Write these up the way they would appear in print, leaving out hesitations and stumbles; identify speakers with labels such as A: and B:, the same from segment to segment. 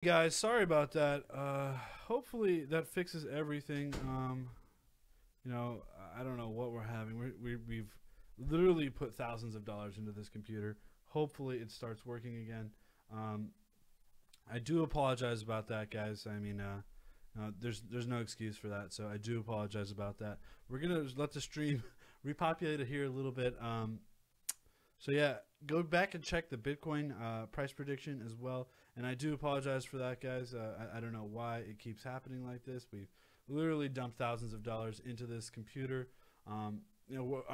A: Guys, sorry about that. Hopefully that fixes everything. You know, I don't know what we're having. We've literally put thousands of dollars into this computer. Hopefully it starts working again. Um, I do apologize about that, guys. I mean, there's no excuse for that, so I do apologize about that. We're gonna let the stream repopulate it here a little bit. So yeah, go back and check the Bitcoin price prediction as well. And I do apologize for that, guys. I don't know why it keeps happening like this. We've literally dumped thousands of dollars into this computer. I'm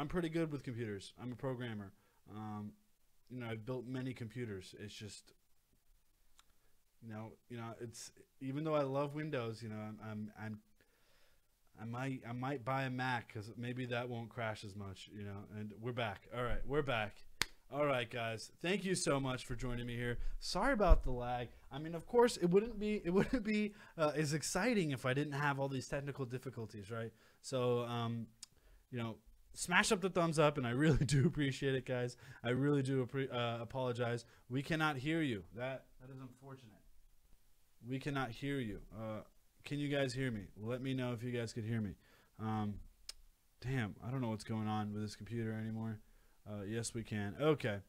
A: pretty good with computers. I'm a programmer. I've built many computers. It's just, it's even though I love Windows, I might buy a Mac because maybe that won't crash as much, And we're back. All right, we're back. All right, guys. Thank you so much for joining me here. Sorry about the lag. I mean, of course, it wouldn't be as exciting if I didn't have all these technical difficulties, right? So, smash up the thumbs up, and I really do appreciate it, guys. I really do apologize. We cannot hear you. That is unfortunate. We cannot hear you. Can you guys hear me? Let me know if you guys could hear me. Damn, I don't know what's going on with this computer anymore. Yes, we can. Okay.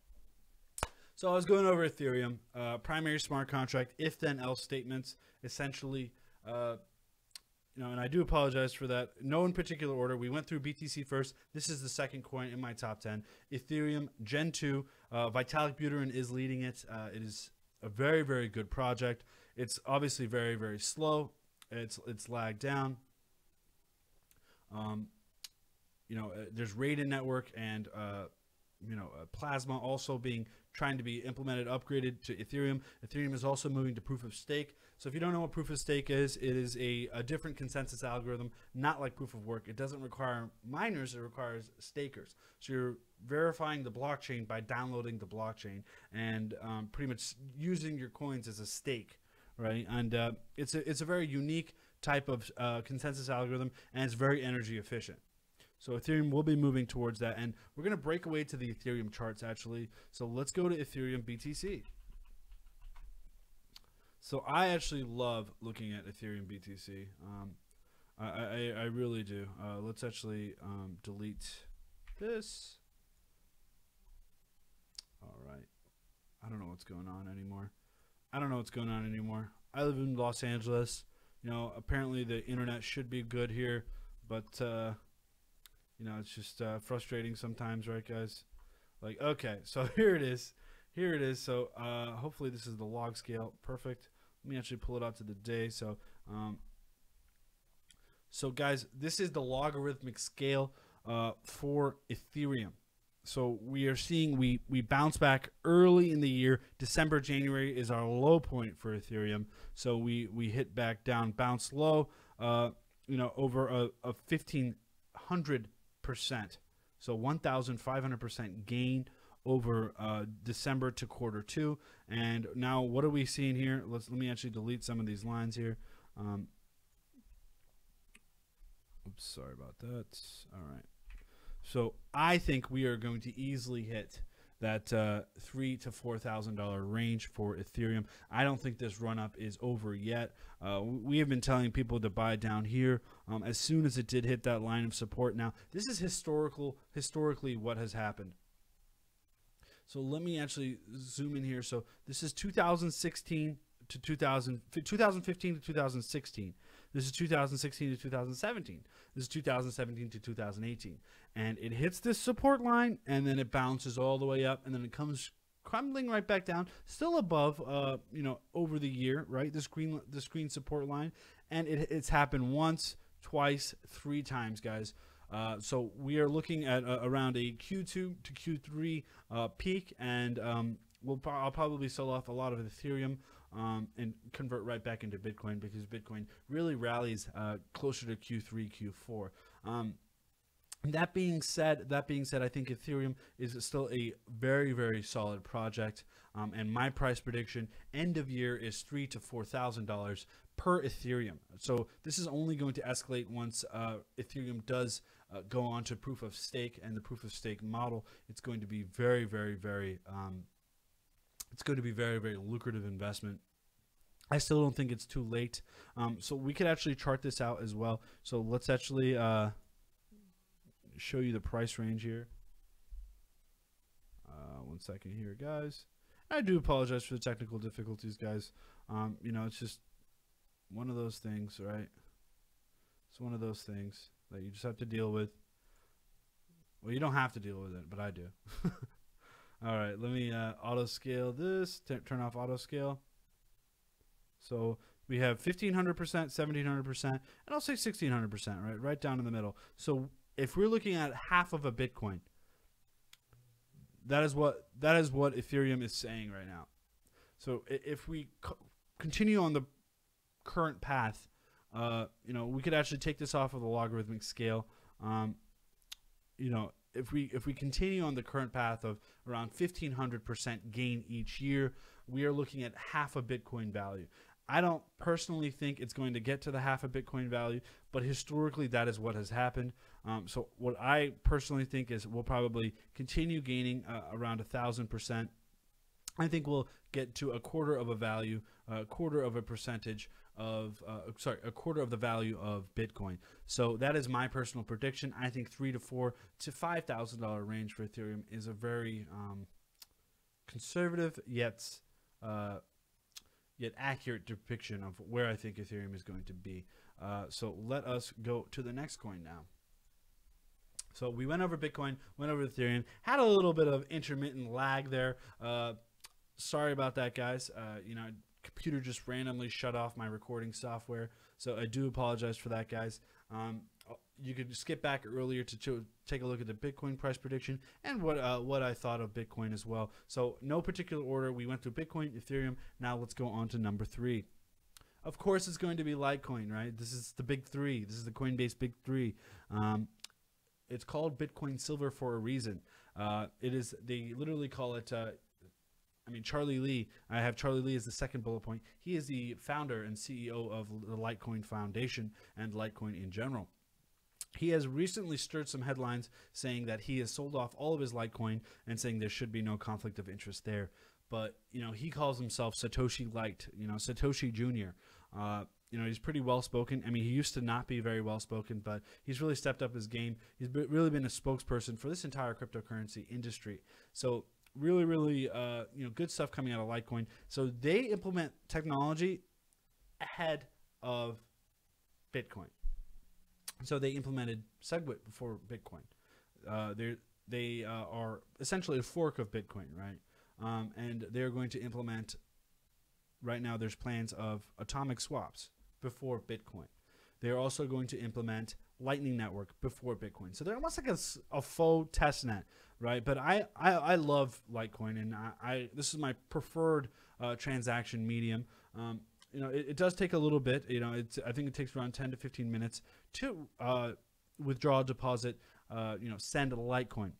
A: So I was going over Ethereum, primary smart contract, if then else statements, essentially, and I do apologize for that. No in particular order. We went through BTC first. This is the second coin in my top 10. Ethereum Gen 2, Vitalik Buterin is leading it. It is a very, very good project. It's obviously very, very slow. It's lagged down. There's Raiden network and Plasma also trying to be implemented, upgraded to Ethereum. Ethereum is also moving to proof of stake. So if you don't know what proof of stake is, it is a different consensus algorithm, not like proof of work. It doesn't require miners, it requires stakers. So you're verifying the blockchain by downloading the blockchain and pretty much using your coins as a stake, right? And it's a very unique type of consensus algorithm, and it's very energy efficient. So Ethereum will be moving towards that, and we're going to break away to the Ethereum charts actually. So let's go to Ethereum BTC. So I actually love looking at Ethereum BTC. I really do. Let's actually delete this. All right. I don't know what's going on anymore. I live in Los Angeles. Apparently the internet should be good here, but it's just frustrating sometimes, right, guys? Like, okay, so here it is. So hopefully this is the log scale. Perfect. Let me actually pull it out to the day. So, guys, this is the logarithmic scale for Ethereum. So we are seeing we bounce back early in the year. December, January is our low point for Ethereum. So we hit back down, bounce low, over a 1,500%. So 1,500% gain over December to quarter two. And now what are we seeing here? Let me actually delete some of these lines here. Oops, sorry about that. All right. So I think we are going to easily hit that $3,000 to $4,000 range for Ethereum. I don't think this run up is over yet. We have been telling people to buy down here as soon as it did hit that line of support. Now, this is historically what has happened. So let me actually zoom in here. So this is 2016 to 2015 to 2016. This is 2016 to 2017. This is 2017 to 2018. And it hits this support line, and then it bounces all the way up, and then it comes crumbling right back down, still above, over the year, right? This green support line. And it's happened once, twice, 3 times, guys. So we are looking at around a Q2 to Q3 peak, and I'll probably sell off a lot of Ethereum and convert right back into Bitcoin, because Bitcoin really rallies closer to Q3, Q4. That being said, I think Ethereum is still a very, very solid project. And my price prediction end of year is $3,000 to $4,000 per Ethereum. So this is only going to escalate once Ethereum does go on to proof of stake and the proof of stake model. It's going to be very, very, very it's going to be very, very lucrative investment. I still don't think it's too late. So we could actually chart this out as well. So let's actually show you the price range here. 1 second here, guys. I do apologize for the technical difficulties, guys. You know, it's just one of those things, right? It's one of those things that you just have to deal with. Well, you don't have to deal with it, but I do. All right, let me auto scale this. Turn off auto scale. So we have 1500%, 1700%, and I'll say 1600%, right down in the middle. So if we're looking at half of a Bitcoin, that is what Ethereum is saying right now. So if we continue on the current path, you know, we could actually take this off of the logarithmic scale. You know, if we continue on the current path of around 1500% gain each year, we are looking at half a Bitcoin value. I don't personally think it's going to get to the half a Bitcoin value, but historically that is what has happened. So what I personally think is we'll probably continue gaining around 1,000%. I think we'll get to a quarter of a value, a quarter of a percentage of, a quarter of the value of Bitcoin. So that is my personal prediction. I think $3,000 to $4,000 to $5,000 range for Ethereum is a very conservative yet accurate depiction of where I think Ethereum is going to be. So let us go to the next coin now. So we went over Bitcoin, went over Ethereum, had a little bit of intermittent lag there. Sorry about that, guys. You know, computer just randomly shut off my recording software, so I do apologize for that, guys. You could skip back earlier to take a look at the Bitcoin price prediction and what I thought of Bitcoin as well. So no particular order. We went through Bitcoin, Ethereum. Now let's go on to number 3. Of course, it's going to be Litecoin, right? This is the big 3. This is the Coinbase big 3. It's called Bitcoin Silver for a reason. They literally call it. I mean, Charlie Lee. I have Charlie Lee as the second bullet point. He is the founder and CEO of the Litecoin Foundation and Litecoin in general. He has recently stirred some headlines saying that he has sold off all of his Litecoin and saying there should be no conflict of interest there. But, you know, he calls himself Satoshi Light, you know, Satoshi Jr. You know, he's pretty well-spoken. I mean, he used to not be very well-spoken, but he's really stepped up his game. He's really been a spokesperson for this entire cryptocurrency industry. So really, you know, good stuff coming out of Litecoin. So they implement technology ahead of Bitcoin. So they implemented SegWit before Bitcoin. They are essentially a fork of Bitcoin, right? And they're going to implement, right now there's plans of atomic swaps before Bitcoin. They're also going to implement Lightning Network before Bitcoin. So they're almost like a faux testnet, right? But I love Litecoin, and this is my preferred transaction medium. You know, it does take a little bit. You know, I think it takes around 10 to 15 minutes to withdraw, deposit, you know, send a Litecoin.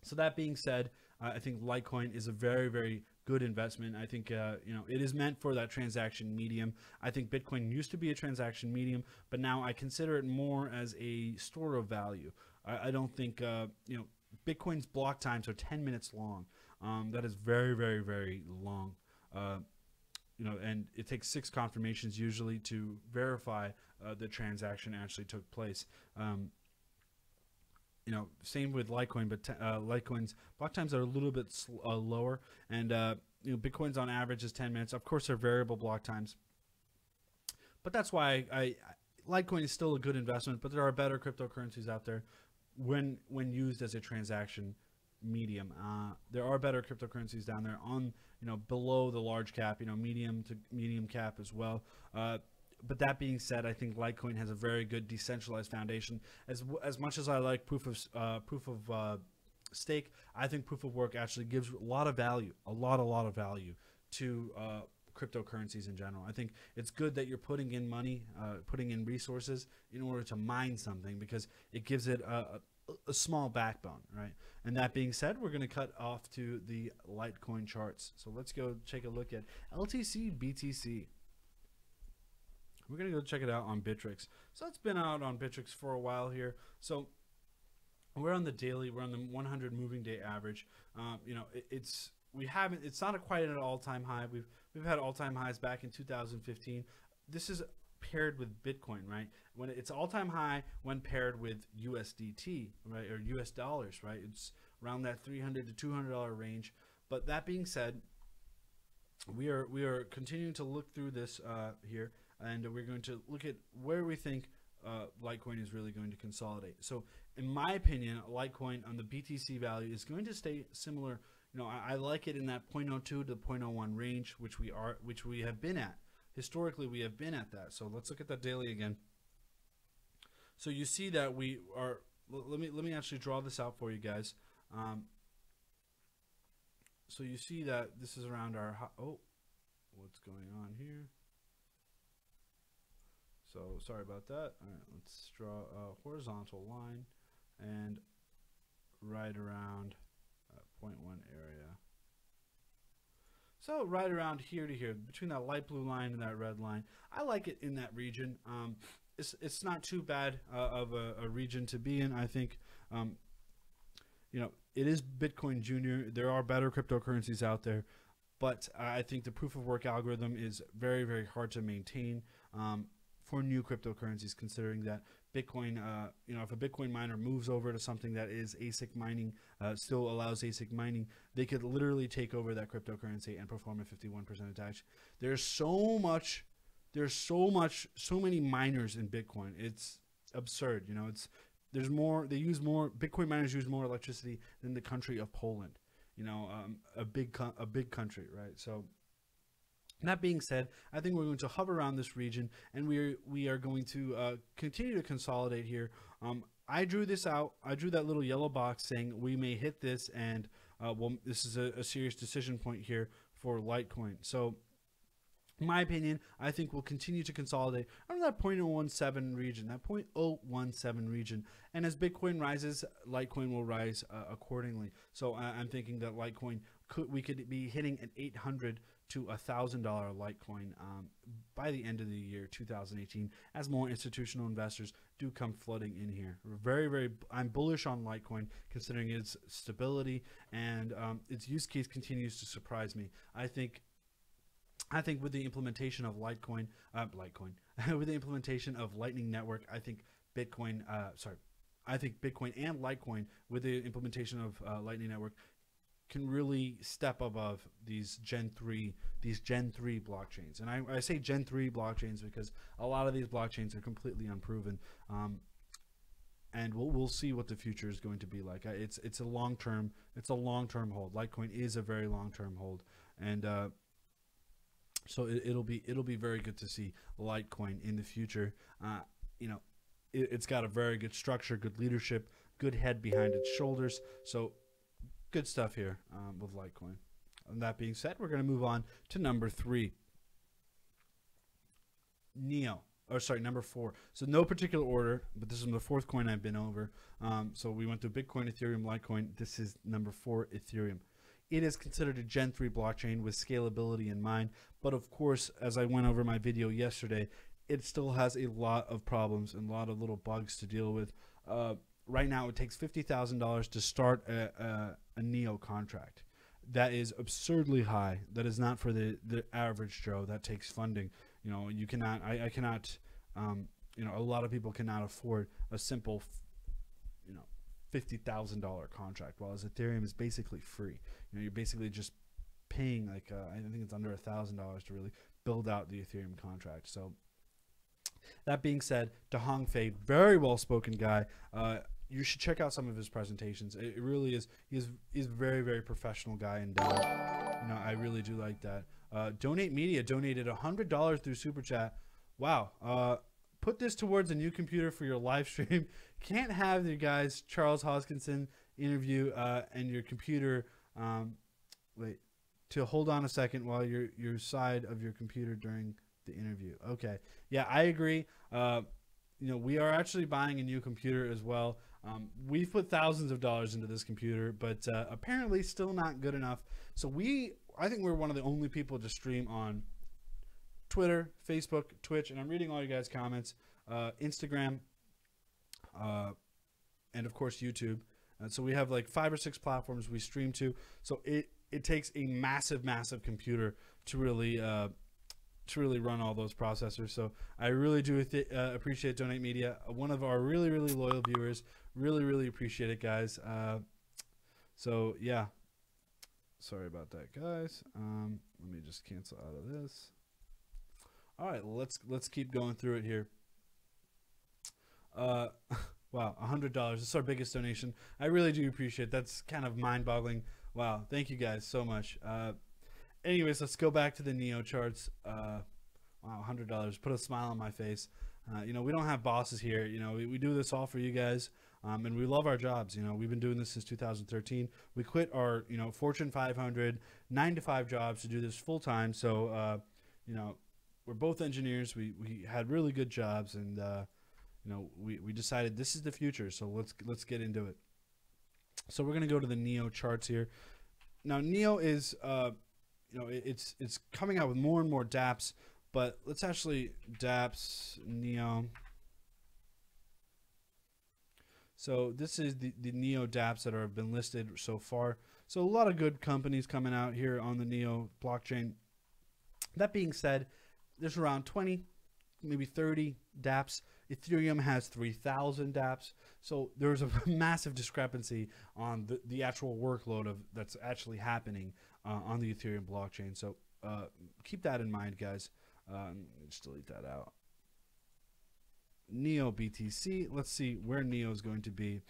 A: So that being said, I think Litecoin is a very, very good investment. I think, you know, it is meant for that transaction medium. I think Bitcoin used to be a transaction medium, but now I consider it more as a store of value. I don't think, you know, Bitcoin's block times are 10 minutes long. That is very, very, very long. You know, and it takes 6 confirmations usually to verify the transaction actually took place. You know, same with Litecoin, but Litecoin's block times are a little bit lower, and you know, Bitcoin's on average is 10 minutes. Of course, they're variable block times, but that's why Litecoin is still a good investment. But there are better cryptocurrencies out there when used as a transaction medium. There are better cryptocurrencies down there on, you know, below the large cap, you know, medium to medium cap as well. But that being said, I think Litecoin has a very good decentralized foundation. As much as I like proof of stake, I think proof of work actually gives a lot of value, a lot of value to cryptocurrencies in general. I think it's good that you're putting in money, putting in resources in order to mine something, because it gives it a small backbone, right? And that being said, we're going to cut off to the Litecoin charts. So let's go take a look at LTC BTC. We're going to go check it out on Bittrex. So it's been out on Bittrex for a while here. So we're on the daily, we're on the 100 moving day average. You know, it's not quite at an all-time high. We've We've had all-time highs back in 2015. This is paired with Bitcoin, right? When it's all-time high when paired with USDT, right, or US dollars, right? It's around that $300 to $200 range. But that being said, we are continuing to look through this here, and we're going to look at where we think Litecoin is really going to consolidate. So, in my opinion, Litecoin on the BTC value is going to stay similar. You know, I like it in that 0.02 to 0.01 range, which we have been at. Historically, we have been at that. So let's look at that daily again. So you see that we are. Let me actually draw this out for you guys. So you see that this is around our. Oh, what's going on here? So sorry about that. All right, let's draw a horizontal line and right around 0.1 area. So right around here to here, between that light blue line and that red line, I like it in that region. It's not too bad of a region to be in. I think, you know, it is Bitcoin Junior. There are better cryptocurrencies out there, but I think the proof of work algorithm is very, very hard to maintain for new cryptocurrencies, considering that Bitcoin, you know, if a Bitcoin miner moves over to something that is ASIC mining, still allows ASIC mining, they could literally take over that cryptocurrency and perform a 51% attack. There's so many miners in Bitcoin. It's absurd. You know, there's more. They use more. Bitcoin miners use more electricity than the country of Poland. You know, a big country, right? So. That being said, I think we're going to hover around this region, and we are going to continue to consolidate here. I drew this out. I drew that little yellow box saying we may hit this, and well, this is a serious decision point here for Litecoin. So, in my opinion, I think we'll continue to consolidate around that 0.017 region, that 0.017 region. And as Bitcoin rises, Litecoin will rise accordingly. So I'm thinking that Litecoin we could be hitting an $800 to $1,000 Litecoin by the end of the year 2018, as more institutional investors do come flooding in here. I'm bullish on Litecoin, considering its stability and its use case continues to surprise me. I think with the implementation of Litecoin, with the implementation of Lightning Network, I think Bitcoin and Litecoin with the implementation of Lightning Network can really step above these Gen 3 blockchains. And I say Gen 3 blockchains because a lot of these blockchains are completely unproven. And we'll see what the future is going to be like. It's a long-term hold. Litecoin is a very long-term hold, and so it'll be very good to see Litecoin in the future. You know, it's got a very good structure, good leadership, good head behind its shoulders. So good stuff here with Litecoin. And that being said, we're going to move on to number 3. Number 4. So no particular order, but this is the 4th coin I've been over. So we went through Bitcoin, Ethereum, Litecoin. This is number 4, Ethereum. It is considered a Gen 3 blockchain with scalability in mind, but of course, as I went over my video yesterday, it still has a lot of problems and a lot of little bugs to deal with. Right now, it takes $50,000 to start a NEO contract. That is absurdly high. That is not for the average Joe. That takes funding. You know, you cannot. I cannot. You know, a lot of people cannot afford a simple, you know, $50,000 contract. While as Ethereum is basically free. You know, you're basically just paying like I think it's under $1,000 to really build out the Ethereum contract. So that being said, Dahong Fei, very well spoken guy. You should check out some of his presentations. It really is. He's a very, very professional guy, and you know, I really do like that. Donate Media donated $100 through Super Chat. Wow. Put this towards a new computer for your live stream. Can't have your guys Charles Hoskinson interview and your computer. Wait, to hold on a second while your side of your computer during the interview. Okay, yeah, I agree. You know, we are actually buying a new computer as well. We've put thousands of dollars into this computer, but apparently still not good enough. So I think we're one of the only people to stream on Twitter, Facebook, Twitch, and I'm reading all you guys' comments, Instagram, and of course YouTube. So we have like 5 or 6 platforms we stream to. So it takes a massive computer to really run all those processors. So I really do appreciate Donate Media, one of our really loyal viewers. Really appreciate it, guys. So yeah, sorry about that, guys. Let me just cancel out of this. All right, let's keep going through it here. Wow, $100. This is our biggest donation. I really do appreciate it. That's kind of mind-boggling. Wow, thank you guys so much. Anyways, let's go back to the Neo charts. Wow, $100. Put a smile on my face. You know, we don't have bosses here. You know, we do this all for you guys, and we love our jobs. You know, we've been doing this since 2013. We quit our, you know, Fortune 500 9-to-5 jobs to do this full time. So, you know, we're both engineers. We had really good jobs, and you know, we decided this is the future. So let's get into it. So we're gonna go to the Neo charts here. Now Neo is you know, it's coming out with more and more dApps, but let's actually dApps Neo. So this is the Neo dApps that have been listed so far. So a lot of good companies coming out here on the Neo blockchain. That being said, there's around 20, maybe 30 dApps. Ethereum has 3,000 dApps. So there's a massive discrepancy on the actual workload that's actually happening on the Ethereum blockchain. So keep that in mind, guys. Just delete that out. Neo BTC. Let's see where Neo is going to be.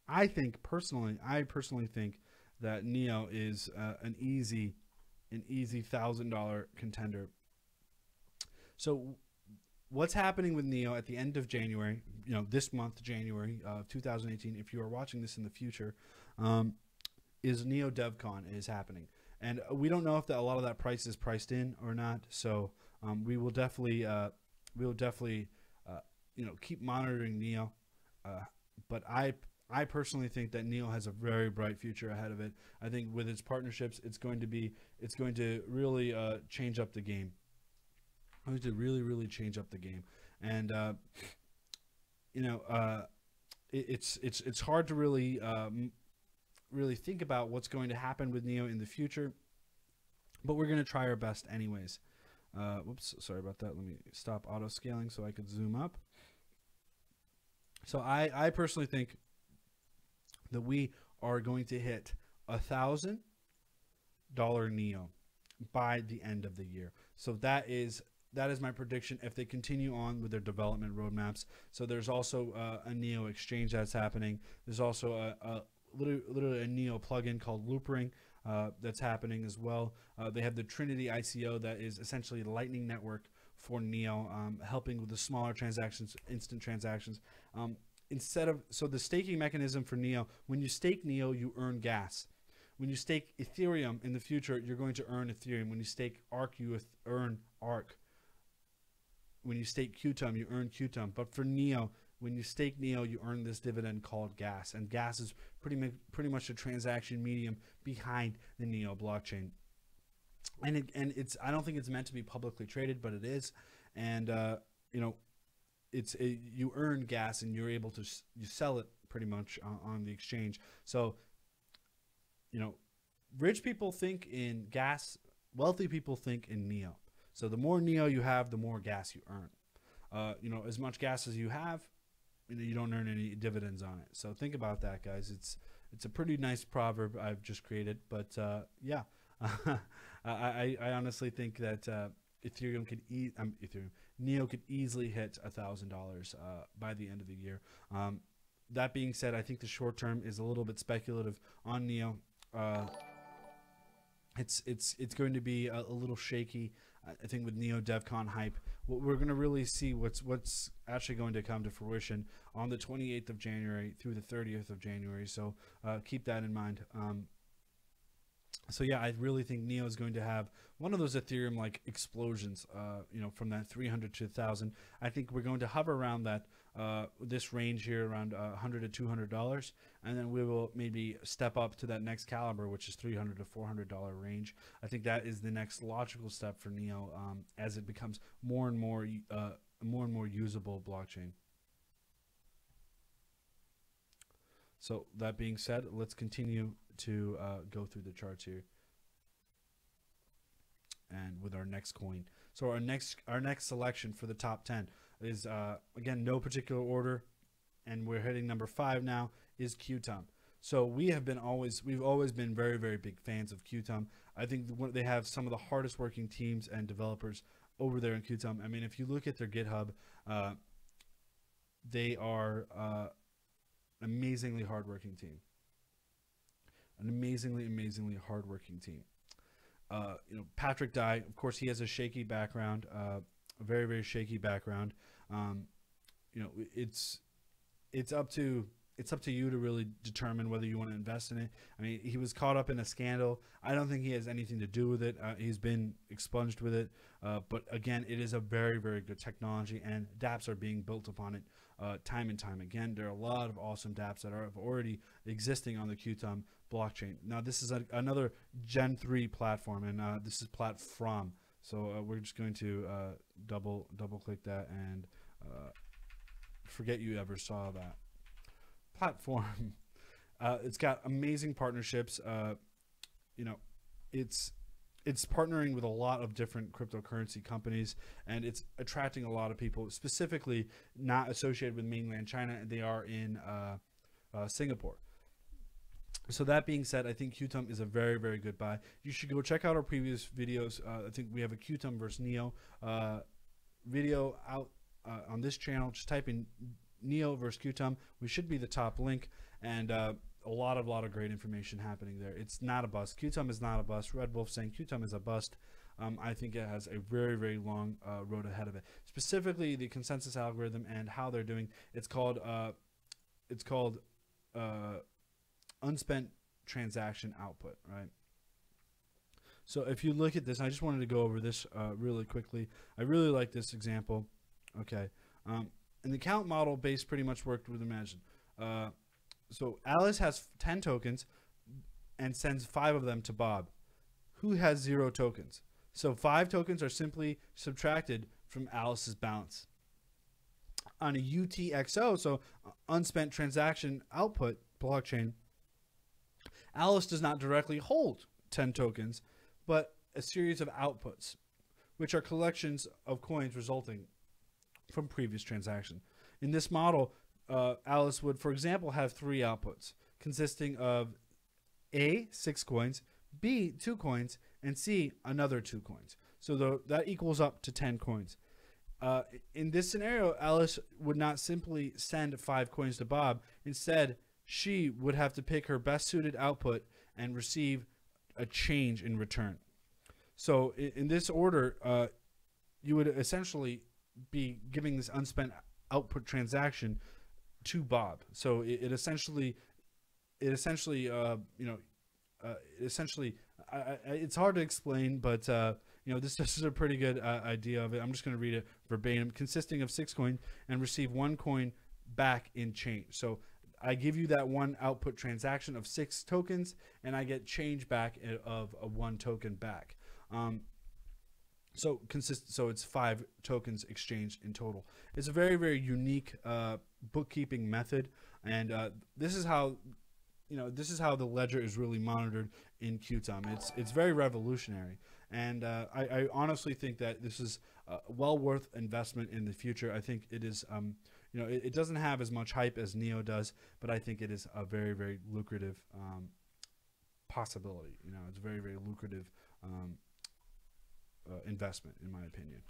A: I personally think that Neo is an easy $1,000 contender. So what's happening with Neo at the end of January, you know, this month, January of 2018, if you are watching this in the future, is Neo DevCon is happening. And we don't know if a lot of that price is priced in or not. So we will definitely, you know, keep monitoring Neo. But I personally think that Neo has a very bright future ahead of it. I think with its partnerships, it's going to really change up the game. Going to really change up the game. And you know, it's hard to really think about what's going to happen with Neo in the future, but we're going to try our best anyways. Whoops, sorry about that. Let me stop auto scaling so I could zoom up. So I personally think that we are going to hit $1,000 Neo by the end of the year. So that is my prediction if they continue on with their development roadmaps. So there's also a Neo exchange that's happening. There's also literally a Neo plugin called Loopring that's happening as well. They have the Trinity ICO that is essentially a Lightning network for Neo, helping with the smaller transactions, instant transactions. So the staking mechanism for Neo, when you stake Neo, you earn gas. When you stake Ethereum in the future, you're going to earn Ethereum. When you stake ARC, you earn ARC. When you stake Qtum, you earn Qtum. But for Neo, when you stake Neo, you earn this dividend called gas. And gas is pretty much the transaction medium behind the Neo blockchain. And I don't think it's meant to be publicly traded, but it is. And you know, you earn gas and you're able to you sell it pretty much on the exchange. So, you know, rich people think in gas, wealthy people think in Neo. So the more Neo you have, the more gas you earn. You know, as much gas as you have, you don't earn any dividends on it. So think about that, guys. It's a pretty nice proverb I've just created. But yeah, I honestly think that Neo could easily hit $1,000 by the end of the year. That being said, I think the short term is a little bit speculative on Neo. It's going to be a little shaky. I think with Neo DevCon hype, we're going to really see what's actually going to come to fruition on the 28th of January through the 30th of January. So keep that in mind. So yeah, I really think Neo is going to have one of those Ethereum like explosions. You know, from that 300 to 1,000. I think we're going to hover around that this range here, around $100 to $200, and then we will maybe step up to that next caliber, which is $300 to $400 range. I think that is the next logical step for Neo as it becomes more and more usable blockchain. So that being said, let's continue to go through the charts here, and with our next coin. So our next selection for the top 10 is again, no particular order, and we're hitting number 5 now, is Qtum. So we've always been very, very big fans of Qtum. I think they have some of the hardest working teams and developers over there in Qtum. I mean, if you look at their GitHub, they are an amazingly hardworking team. An amazingly hardworking team. You know, Patrick Dye, of course, he has a shaky background, a very, very shaky background. You know, it's up to you to really determine whether you want to invest in it. I mean, he was caught up in a scandal. I don't think he has anything to do with it. He's been expunged with it. But again, it is a very, very good technology, and dApps are being built upon it time and time again. There are a lot of awesome dApps that are already existing on the Qtum blockchain. Now, this is another Gen 3 platform, and this is platform. So we're just going to double click that and forget you ever saw that. Platform. It's got amazing partnerships. You know, it's partnering with a lot of different cryptocurrency companies, and it's attracting a lot of people, specifically not associated with mainland China. They are in Singapore. So that being said, I think Qtum is a very, very good buy. You should go check out our previous videos. I think we have a Qtum versus Neo video out on this channel. Just type in Neo versus Qtum. We should be the top link, and a lot of great information happening there. It's not a bust. Qtum is not a bust. Red Wolf saying Qtum is a bust. I think it has a very, very long road ahead of it. Specifically, the consensus algorithm and how they're doing. It's called unspent transaction output, right? So if you look at this, I just wanted to go over this really quickly. I really like this example. Okay. And the count model base pretty much worked with Imagine. So Alice has 10 tokens and sends 5 of them to Bob, who has 0 tokens. So 5 tokens are simply subtracted from Alice's balance. On a UTXO, so unspent transaction output blockchain, Alice does not directly hold 10 tokens, but a series of outputs, which are collections of coins resulting from previous transaction. In this model, Alice would, for example, have 3 outputs consisting of A, 6 coins, B, 2 coins, and C, another 2 coins. So that equals up to 10 coins. In this scenario, Alice would not simply send 5 coins to Bob. Instead, she would have to pick her best suited output and receive a change in return. So in this order, you would essentially be giving this unspent output transaction to Bob. So it essentially it's hard to explain, but you know, this is a pretty good idea of it. I'm just going to read it verbatim. Consisting of 6 coins and receive 1 coin back in change. So I give you that 1 output transaction of 6 tokens, and I get change back of a 1 token back. So it's 5 tokens exchanged in total. It's a very, very unique bookkeeping method, and this is how the ledger is really monitored in Qtum. It's very revolutionary, and I honestly think that this is well worth investment in the future. I think it is. You know, it doesn't have as much hype as Neo does, but I think it is a very, very lucrative possibility. You know, it's a very, very lucrative investment, in my opinion.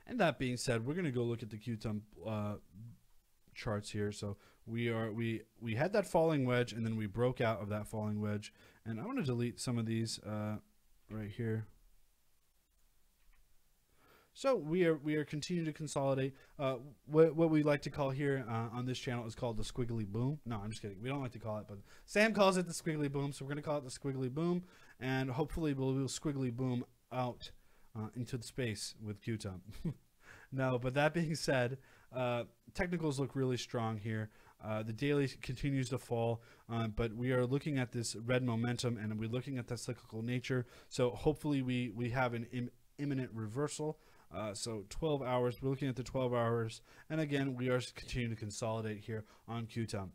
A: And that being said, we're going to go look at the Qtum charts here. So we had that falling wedge, and then we broke out of that falling wedge. And I want to delete some of these right here. So we are continuing to consolidate. What we like to call here on this channel is called the squiggly boom. No, I'm just kidding. We don't like to call it, but Sam calls it the squiggly boom. So we're going to call it the squiggly boom, and hopefully we'll squiggly boom out into the space with Qtum. No, but that being said, technicals look really strong here. The daily continues to fall, but we are looking at this red momentum, and we're looking at that cyclical nature. So hopefully we have an imminent reversal. So 12 hours, we're looking at the 12 hours, and again, we are continuing to consolidate here on Qtum.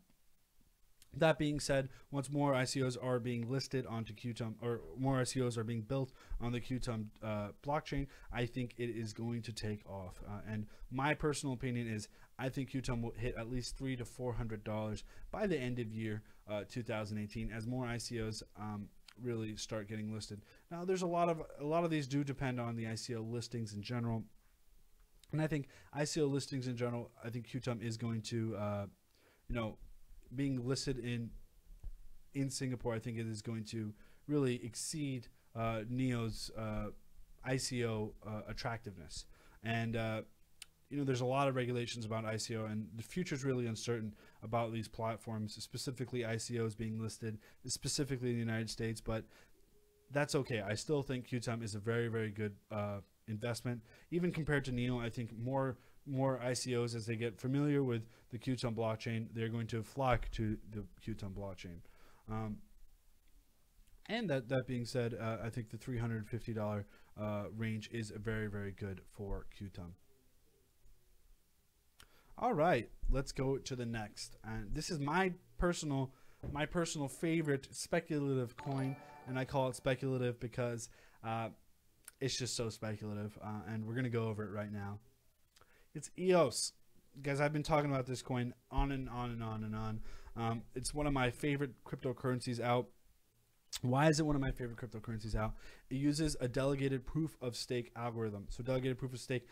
A: That being said, once more ICOs are being listed onto Qtum, or more ICOs are being built on the Qtum blockchain, I think it is going to take off. And my personal opinion is I think Qtum will hit at least $300 to $400 by the end of year 2018 as more ICOs really start getting listed. Now, there's a lot of these do depend on the ICO listings in general, and I think ICO listings in general, I think Qtum is going to, being listed in Singapore, I think it is going to really exceed Neo's ICO attractiveness. And there's a lot of regulations about ICO, and the future is really uncertain about these platforms, specifically ICOs being listed, specifically in the United States. But that's okay. I still think Qtum is a very, very good investment, even compared to Neo. I think more ICOs, as they get familiar with the Qtum blockchain, they're going to flock to the Qtum blockchain. And that being said, I think the $350 range is very, very good for Qtum. All right, let's go to the next. And this is my personal favorite speculative coin, and I call it speculative because it's just so speculative, and we're gonna go over it right now. It's EOS. Guys, I've been talking about this coin on and on and on and on. It's one of my favorite cryptocurrencies out. Why is it one of my favorite cryptocurrencies out? It uses a delegated proof of stake algorithm. So delegated proof of stake,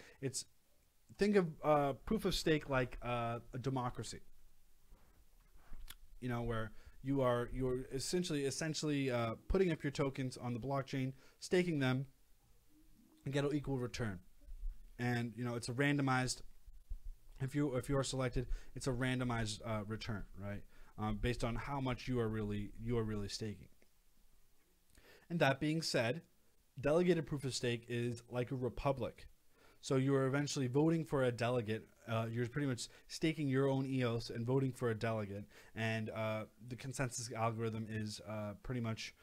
A: think of proof of stake like a democracy. Where you're essentially putting up your tokens on the blockchain, staking them, and get an equal return. And it's a randomized. If you are selected, it's a randomized return, right? Based on how much you are really staking. And that being said, delegated proof of stake is like a republic. So you are eventually voting for a delegate. You're pretty much staking your own EOS and voting for a delegate. And the consensus algorithm is pretty much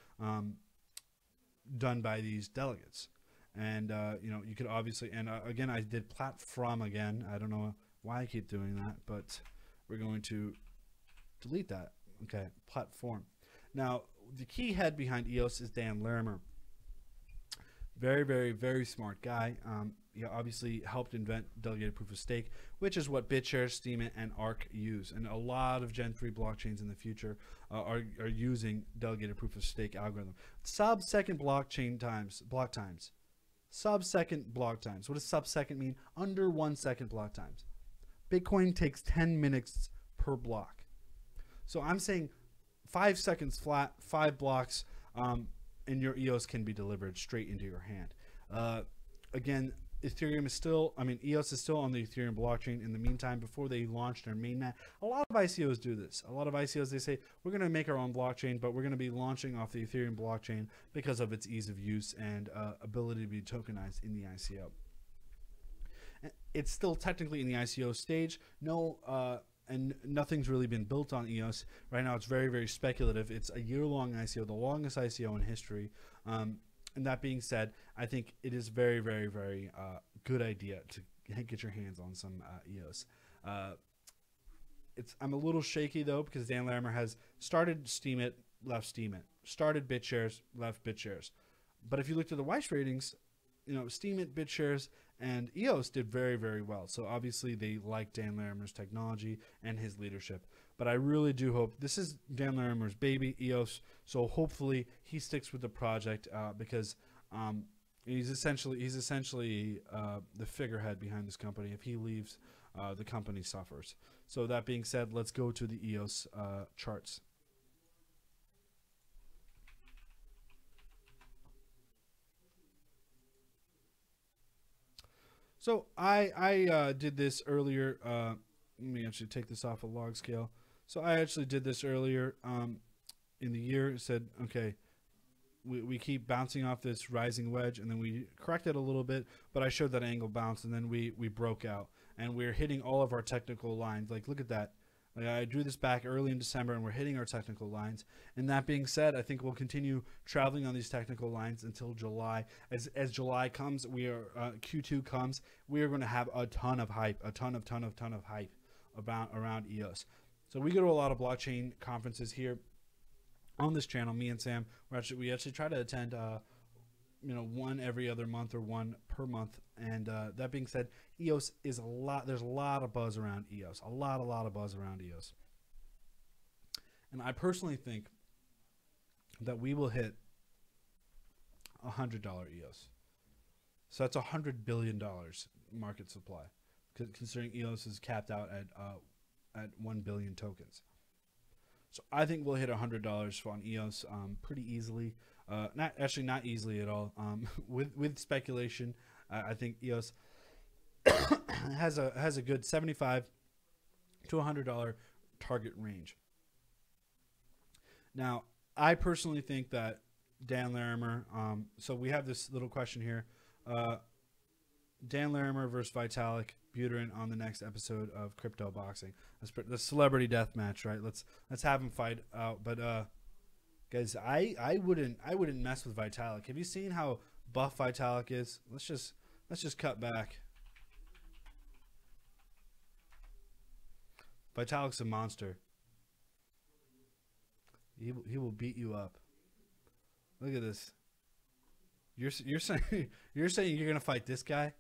A: done by these delegates. And you could obviously, and again, I did platform again. I don't know why I keep doing that, but we're going to delete that. Okay, platform. Now, the key head behind EOS is Dan Larimer. Very, very, very smart guy. He obviously helped invent delegated proof of stake, which is what BitShares, Steemit, and ARC use. And a lot of Gen 3 blockchains in the future are using delegated proof of stake algorithm. Sub-second block times. Sub-second block times. What does sub-second mean? Under 1 second block times. Bitcoin takes 10 minutes per block. So I'm saying 5 seconds flat, 5 blocks, and your EOS can be delivered straight into your hand. Again, Ethereum is still, EOS is still on the Ethereum blockchain. In the meantime, before they launch their mainnet, a lot of ICOs do this. A lot of ICOs, they say, we're going to make our own blockchain, but we're going to be launching off the Ethereum blockchain because of its ease of use and ability to be tokenized in the ICO. It's still technically in the ICO stage. And nothing's really been built on EOS. Right now, it's very, very speculative. It's a year-long ICO, the longest ICO in history. And that being said, I think it is very, very, very good idea to get your hands on some EOS. I'm a little shaky, though, because Dan Larimer has started Steemit, left Steemit. Started BitShares, left BitShares. But if you looked at the Weiss ratings, Steemit, BitShares, and EOS did very, very well. So obviously they like Dan Larimer's technology and his leadership. But I really do hope, this is Dan Larimer's baby, EOS. So hopefully he sticks with the project because he's essentially the figurehead behind this company. If he leaves, the company suffers. So that being said, let's go to the EOS charts. So I did this earlier. Let me actually take this off a log scale. So I actually did this earlier in the year. It said, okay, we keep bouncing off this rising wedge, and then we corrected a little bit, but I showed that angle bounce, and then we broke out, and we're hitting all of our technical lines. Like, look at that. Like, I drew this back early in December, and we're hitting our technical lines. And that being said, I think we'll continue traveling on these technical lines until July. As July comes, Q2 comes, we are going to have a ton of hype, a ton of hype around EOS. So we go to a lot of blockchain conferences here on this channel. Me and Sam, we actually try to attend, one every other month or one per month. And that being said, EOS is there's a lot of buzz around EOS, a lot of buzz around EOS. And I personally think that we will hit $100 EOS. So that's $100 billion market supply, considering EOS is capped out at 1 billion tokens. So I think we'll hit $100 on EOS pretty easily. Not easily at all. With speculation, I think EOS has a good $75 to $100 target range. Now, I personally think that Dan Larimer. So we have this little question here. Dan Larimer versus Vitalik Buterin on the next episode of Crypto Boxing. The celebrity death match, right? Let's have him fight out. But guys, I wouldn't mess with Vitalik. Have you seen how buff Vitalik is? Let's just cut back. Vitalik's a monster. He will beat you up. Look at this. You're saying you're gonna fight this guy?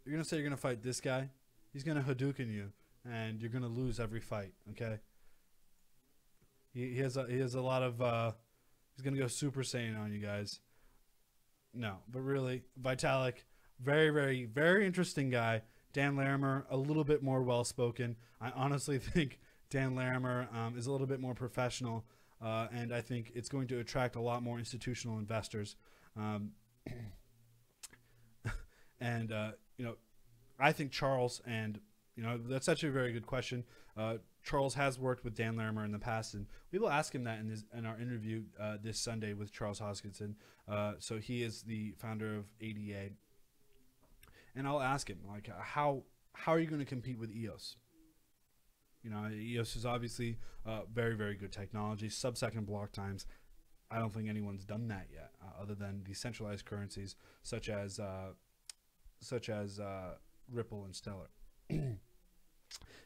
A: You're gonna say you're gonna fight this guy? He's gonna Hadouken you, and you're gonna lose every fight. Okay. He has a lot of. He's gonna go Super Saiyan on you guys. No, but really, Vitalik, very interesting guy. Dan Larimer, a little bit more well spoken. I honestly think Dan Larimer is a little bit more professional. And I think it's going to attract a lot more institutional investors. I think Charles, and that's actually a very good question. Charles has worked with Dan Larimer in the past, and we will ask him that in our interview this Sunday with Charles Hoskinson. So he is the founder of ADA, and I'll ask him how are you going to compete with EOS? EOS is obviously very good technology, sub-second block times. I don't think anyone's done that yet, other than decentralized currencies such as Ripple and Stellar.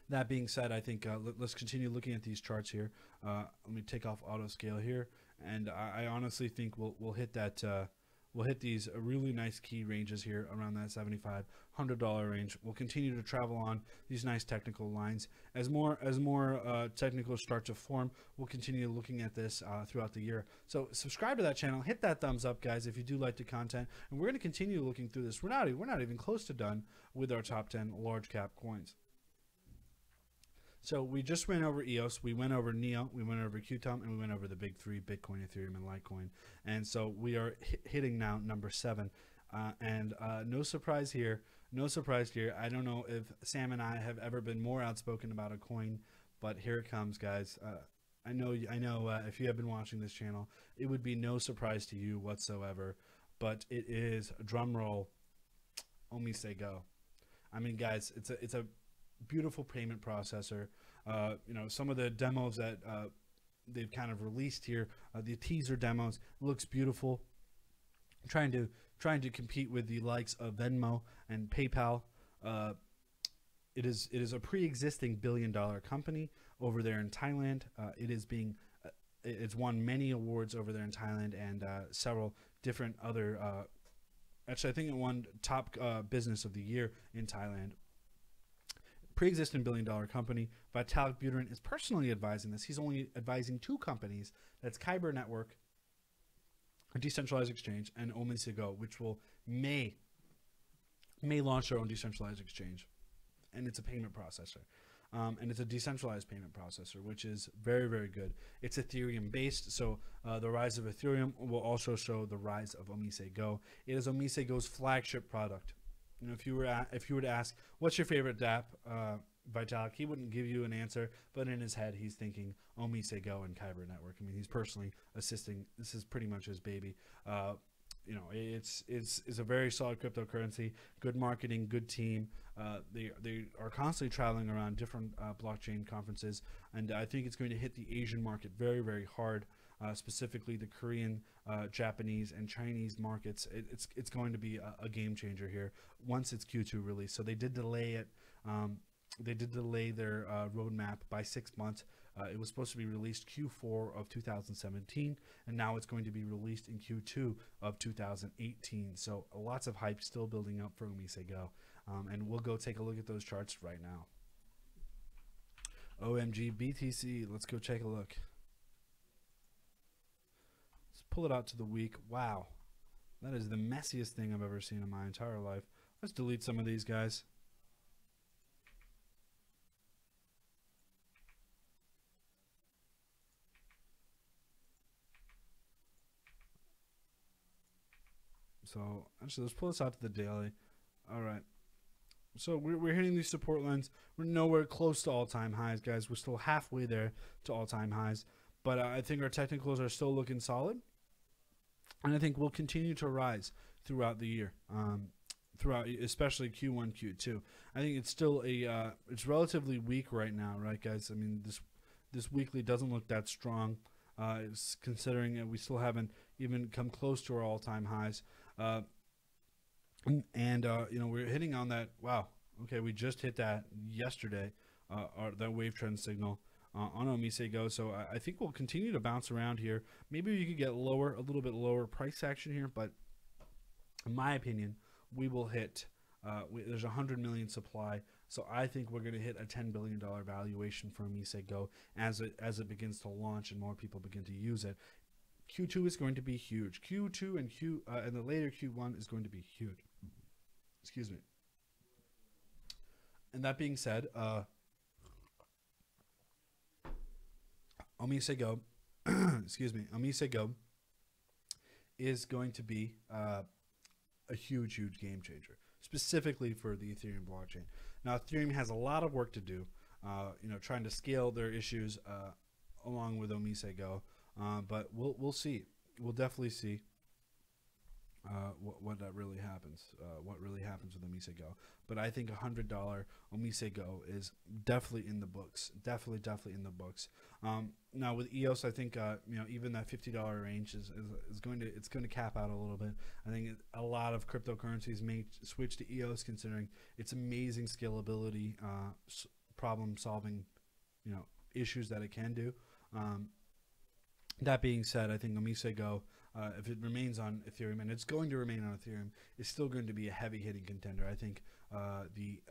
A: That being said, I think let's continue looking at these charts here. Let me take off auto scale here, and I honestly think we'll hit that. We'll hit these really nice key ranges here around that $75, $100 range. We'll continue to travel on these nice technical lines. As more technicals start to form, we'll continue looking at this throughout the year. So subscribe to that channel, hit that thumbs up, guys, if you do like the content. And we're going to continue looking through this. We're not even close to done with our top 10 large cap coins. So we just went over EOS, we went over NEO, we went over QTOM, and we went over the big three, Bitcoin, Ethereum, and Litecoin. And so we are hitting now number 7. No surprise here. I don't know if Sam and I have ever been more outspoken about a coin, but here it comes, guys. I know if you have been watching this channel, it would be no surprise to you whatsoever, but it is, drumroll, OnlySago. I mean, guys, it's a beautiful payment processor. Some of the demos that they've kind of released here, the teaser demos, looks beautiful. Trying to compete with the likes of Venmo and PayPal. It is a pre-existing billion-dollar company over there in Thailand. It's won many awards over there in Thailand, and several different other. Actually, I think it won top business of the year in Thailand. Pre-existing billion-dollar company. Vitalik Buterin is personally advising this. He's only advising 2 companies. That's Kyber Network, a decentralized exchange, and OnlySago, which may launch their own decentralized exchange. And it's a payment processor. And it's a decentralized payment processor, which is very good. It's Ethereum based, so the rise of Ethereum will also show the rise of OnlySago. It is OnlySago's flagship product. If you were to ask, what's your favorite dApp, Vitalik, he wouldn't give you an answer, but in his head he's thinking OnlySago and Kyber Network. I mean, he's personally assisting. This is pretty much his baby. It's a very solid cryptocurrency, good marketing, good team. They are constantly traveling around different blockchain conferences, and I think it's going to hit the Asian market very hard. Specifically the Korean, Japanese, and Chinese markets. It's going to be a game changer here once it's Q2 release. So they did delay it they did delay their roadmap by 6 months. It was supposed to be released Q4 of 2017, and now it's going to be released in Q2 of 2018. So lots of hype still building up for OnlySago, and we'll go take a look at those charts right now. OMG BTC, let's go take a look. Let's pull it out to the week. Wow, that is the messiest thing I've ever seen in my entire life. Let's delete some of these guys. So actually, let's pull this out to the daily. All right. So we're hitting these support lines. We're nowhere close to all-time highs, guys. We're still halfway there to all-time highs. But I think our technicals are still looking solid. And I think we'll continue to rise throughout the year, throughout especially Q1, Q2. I think it's still it's relatively weak right now, right, guys? I mean, this weekly doesn't look that strong, considering that we still haven't even come close to our all-time highs. You know, we're hitting on that. Wow. Okay, we just hit that yesterday, that wave trend signal on OnlySago. So I think we'll continue to bounce around here. Maybe we could get lower, a little bit lower price action here, but in my opinion, we will hit. There's 100 million supply, so I think we're going to hit a $10 billion valuation for OnlySago as it begins to launch and more people begin to use it. Q2 is going to be huge. Q2 and the later Q1 is going to be huge. Excuse me. And that being said, OnlySago, excuse me, OnlySago is going to be a huge game changer, specifically for the Ethereum blockchain. Now, Ethereum has a lot of work to do, you know, trying to scale their issues along with OnlySago. But we'll see. We'll definitely see what that really happens. What really happens with OnlySago. But I think $100 OnlySago is definitely in the books. Definitely in the books. Now with EOS, I think you know, even that $50 range is going to cap out a little bit. I think a lot of cryptocurrencies may switch to EOS, considering its amazing scalability, problem solving, you know, issues that it can do. That being said, I think OnlySago, if it remains on Ethereum, and it's going to remain on Ethereum, is still going to be a heavy-hitting contender. I think the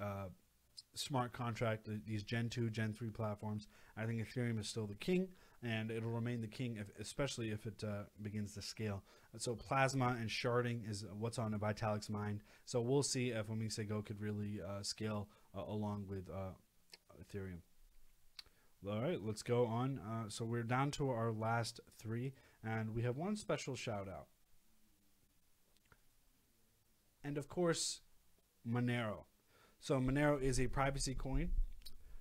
A: smart contract, these Gen 2, Gen 3 platforms, I think Ethereum is still the king, and it'll remain the king, especially if it begins to scale. And so Plasma and sharding is what's on Vitalik's mind. So we'll see if OnlySago could really scale along with Ethereum. All right, let's go on. So we're down to our last three, and we have one special shout out. And of course, Monero. So Monero is a privacy coin.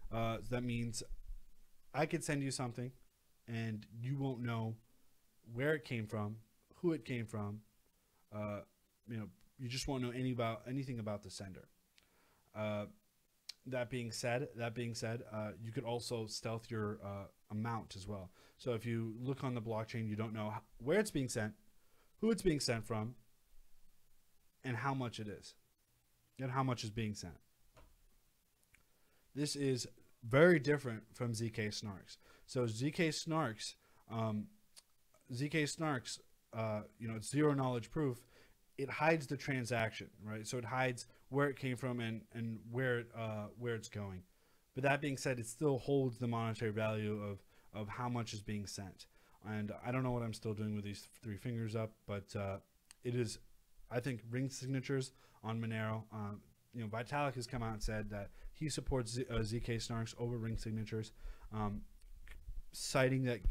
A: That means I could send you something and you won't know where it came from, who it came from. You know, you just won't know anything about the sender. That being said, you could also stealth your amount as well. So if you look on the blockchain, you don't know where it's being sent, who it's being sent from, and how much it is, and how much is being sent. This is very different from ZK Snarks. So ZK Snarks, you know, it's zero knowledge proof. It hides the transaction, right? So it hides where it came from and where it's going. But that being said, it still holds the monetary value of how much is being sent. And I don't know what I'm still doing with these three fingers up, but it is, I think, ring signatures on Monero. You know, Vitalik has come out and said that he supports ZK Snarks over ring signatures, citing that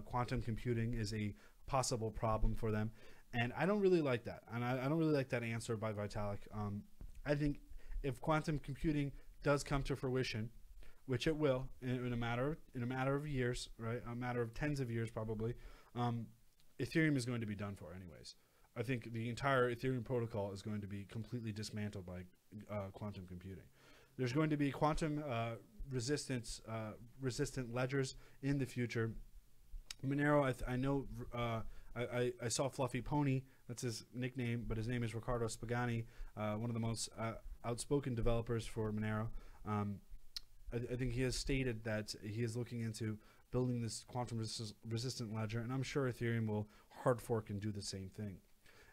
A: quantum computing is a possible problem for them. And I don't really like that. And I don't really like that answer by Vitalik. I think if quantum computing does come to fruition, which it will in a matter of years, right? A matter of tens of years probably, Ethereum is going to be done for anyways. I think the entire Ethereum protocol is going to be completely dismantled by quantum computing. There's going to be quantum resistant ledgers in the future. Monero, I know. I saw Fluffy Pony, that's his nickname, but his name is Riccardo Spagani, one of the most outspoken developers for Monero. I think he has stated that he is looking into building this quantum resistant ledger, and I'm sure Ethereum will hard fork and do the same thing.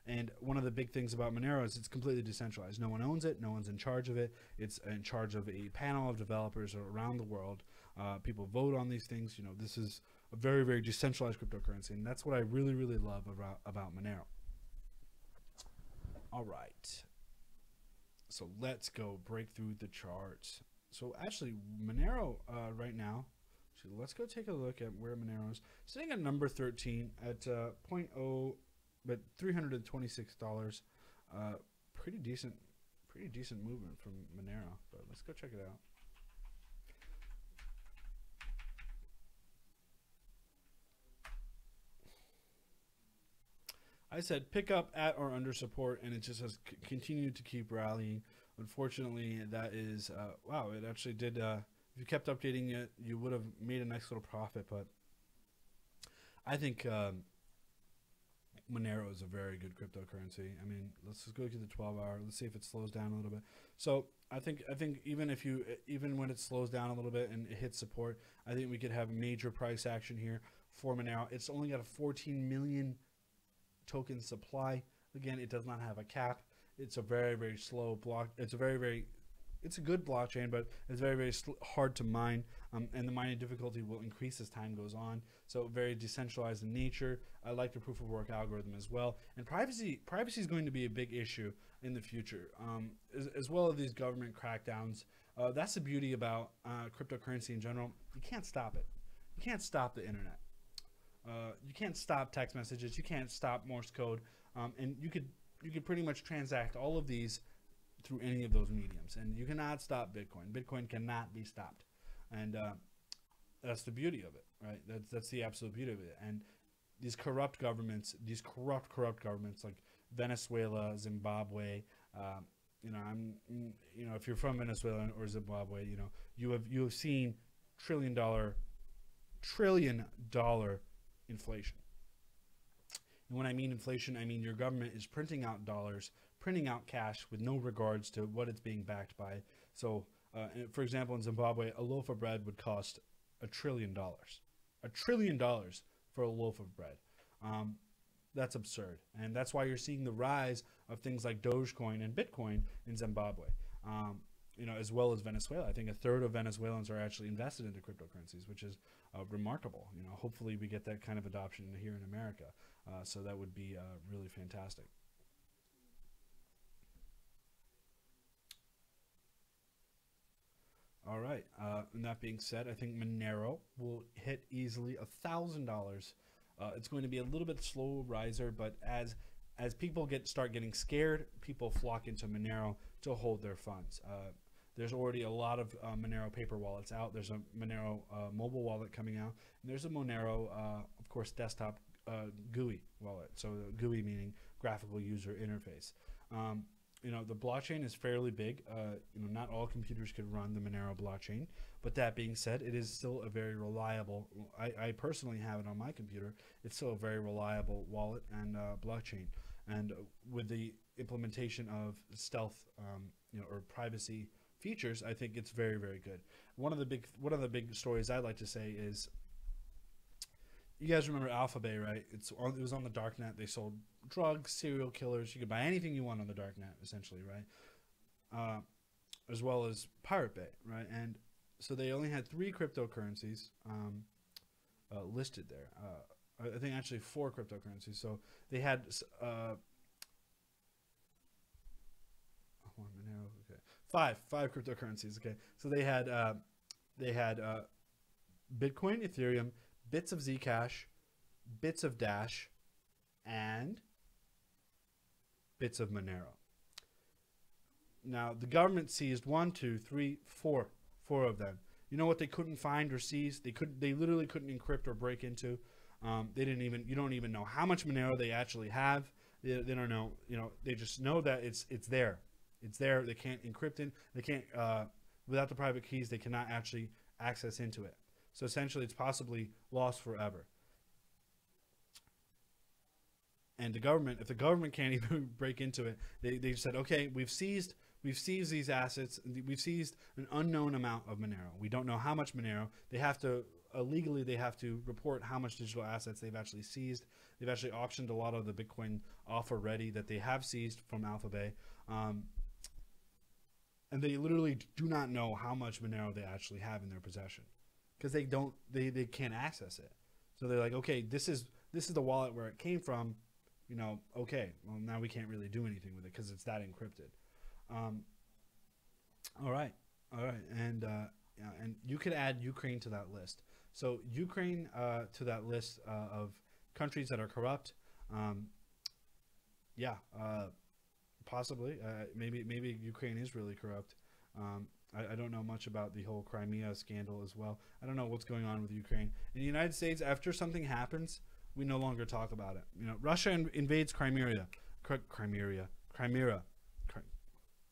A: And one of the big things about Monero is it's completely decentralized. No one owns it. No one's in charge of it. It's in charge of a panel of developers around the world. People vote on these things. You know, this is a very, very decentralized cryptocurrency, and that's what I really, really love about Monero. All right. So let's go break through the charts. So actually, Monero right now, so let's go take a look at where Monero is. Sitting at number 13 at 0.0, but $326. Pretty decent movement from Monero. But let's go check it out. I said pick up at or under support, and it just has continued to keep rallying. Unfortunately, that is wow. It actually did. If you kept updating it, you would have made a nice little profit. But I think Monero is a very good cryptocurrency. I mean, let's just go to the 12-hour. Let's see if it slows down a little bit. So I think even when it slows down a little bit and it hits support, I think we could have major price action here for Monero. It's only got a 14 million token supply. Again, it does not have a cap. It's a very, very slow block. It's a good blockchain, but it's very, very hard to mine, and the mining difficulty will increase as time goes on. So very decentralized in nature. I like the proof of work algorithm as well. And privacy is going to be a big issue in the future, as well as these government crackdowns. That's the beauty about cryptocurrency in general. You can't stop it. You can't stop the internet. You can't stop text messages. You can't stop Morse code, and you could pretty much transact all of these through any of those mediums, and you cannot stop Bitcoin. Bitcoin cannot be stopped, and that's the beauty of it, right? That's the absolute beauty of it. And these corrupt governments, like Venezuela, Zimbabwe, if you're from Venezuela or Zimbabwe, you have seen trillion dollar inflation. And when I mean inflation, I mean your government is printing out dollars, printing out cash with no regards to what it's being backed by. So, for example, in Zimbabwe, a loaf of bread would cost $1 trillion. $1 trillion for a loaf of bread. That's absurd. And that's why you're seeing the rise of things like Dogecoin and Bitcoin in Zimbabwe. As well as Venezuela. I think a third of Venezuelans are actually invested into cryptocurrencies, which is remarkable. Hopefully we get that kind of adoption here in America. So that would be really fantastic. All right. And that being said, I think Monero will hit easily $1,000. It's going to be a little bit slow riser, but as people start getting scared, people flock into Monero to hold their funds. There's already a lot of Monero paper wallets out. There's a Monero mobile wallet coming out, and there's a Monero, of course, desktop GUI wallet. So GUI meaning graphical user interface. The blockchain is fairly big. Not all computers could run the Monero blockchain, but that being said, it is still a very reliable. I personally have it on my computer. It's still a very reliable wallet and blockchain. And with the implementation of stealth, or privacy features, I think it's very, very good. One of the big stories I'd like to say is, you guys remember Alphabet, right? It was on the darknet. They sold drugs, serial killers. You could buy anything you want on the darknet, essentially, right? As well as Pirate Bay, right? And so they only had 3 cryptocurrencies listed there. I think actually 4 cryptocurrencies. So they had five cryptocurrencies. Okay, so they had Bitcoin, Ethereum, bits of Zcash, bits of Dash, and bits of Monero. Now the government seized 4 of them. You know what they couldn't find or seize? They literally couldn't encrypt or break into. You don't even know how much Monero they actually have. They don't know. They just know that it's there. It's there. They can't encrypt it. They can't without the private keys. They cannot actually access into it. So essentially, it's possibly lost forever. And if the government can't even break into it, they said, okay, we've seized We've seized these assets. We've seized an unknown amount of Monero. We don't know how much Monero. They have to legally, they have to report how much digital assets they've actually seized. They've actually auctioned a lot of the Bitcoin off already that they have seized from Alphabet. And they literally do not know how much Monero they actually have in their possession, because they can't access it. So they're like, okay, this is the wallet where it came from, you know. Okay, well, now we can't really do anything with it because it's that encrypted. All right, and yeah, and you could add Ukraine to that list. So Ukraine to that list of countries that are corrupt. Yeah. Possibly. Maybe Ukraine is really corrupt. I don't know much about the whole Crimea scandal as well. I don't know what's going on with Ukraine. In the United States, after something happens, we no longer talk about it. You know, Russia invades Crimea.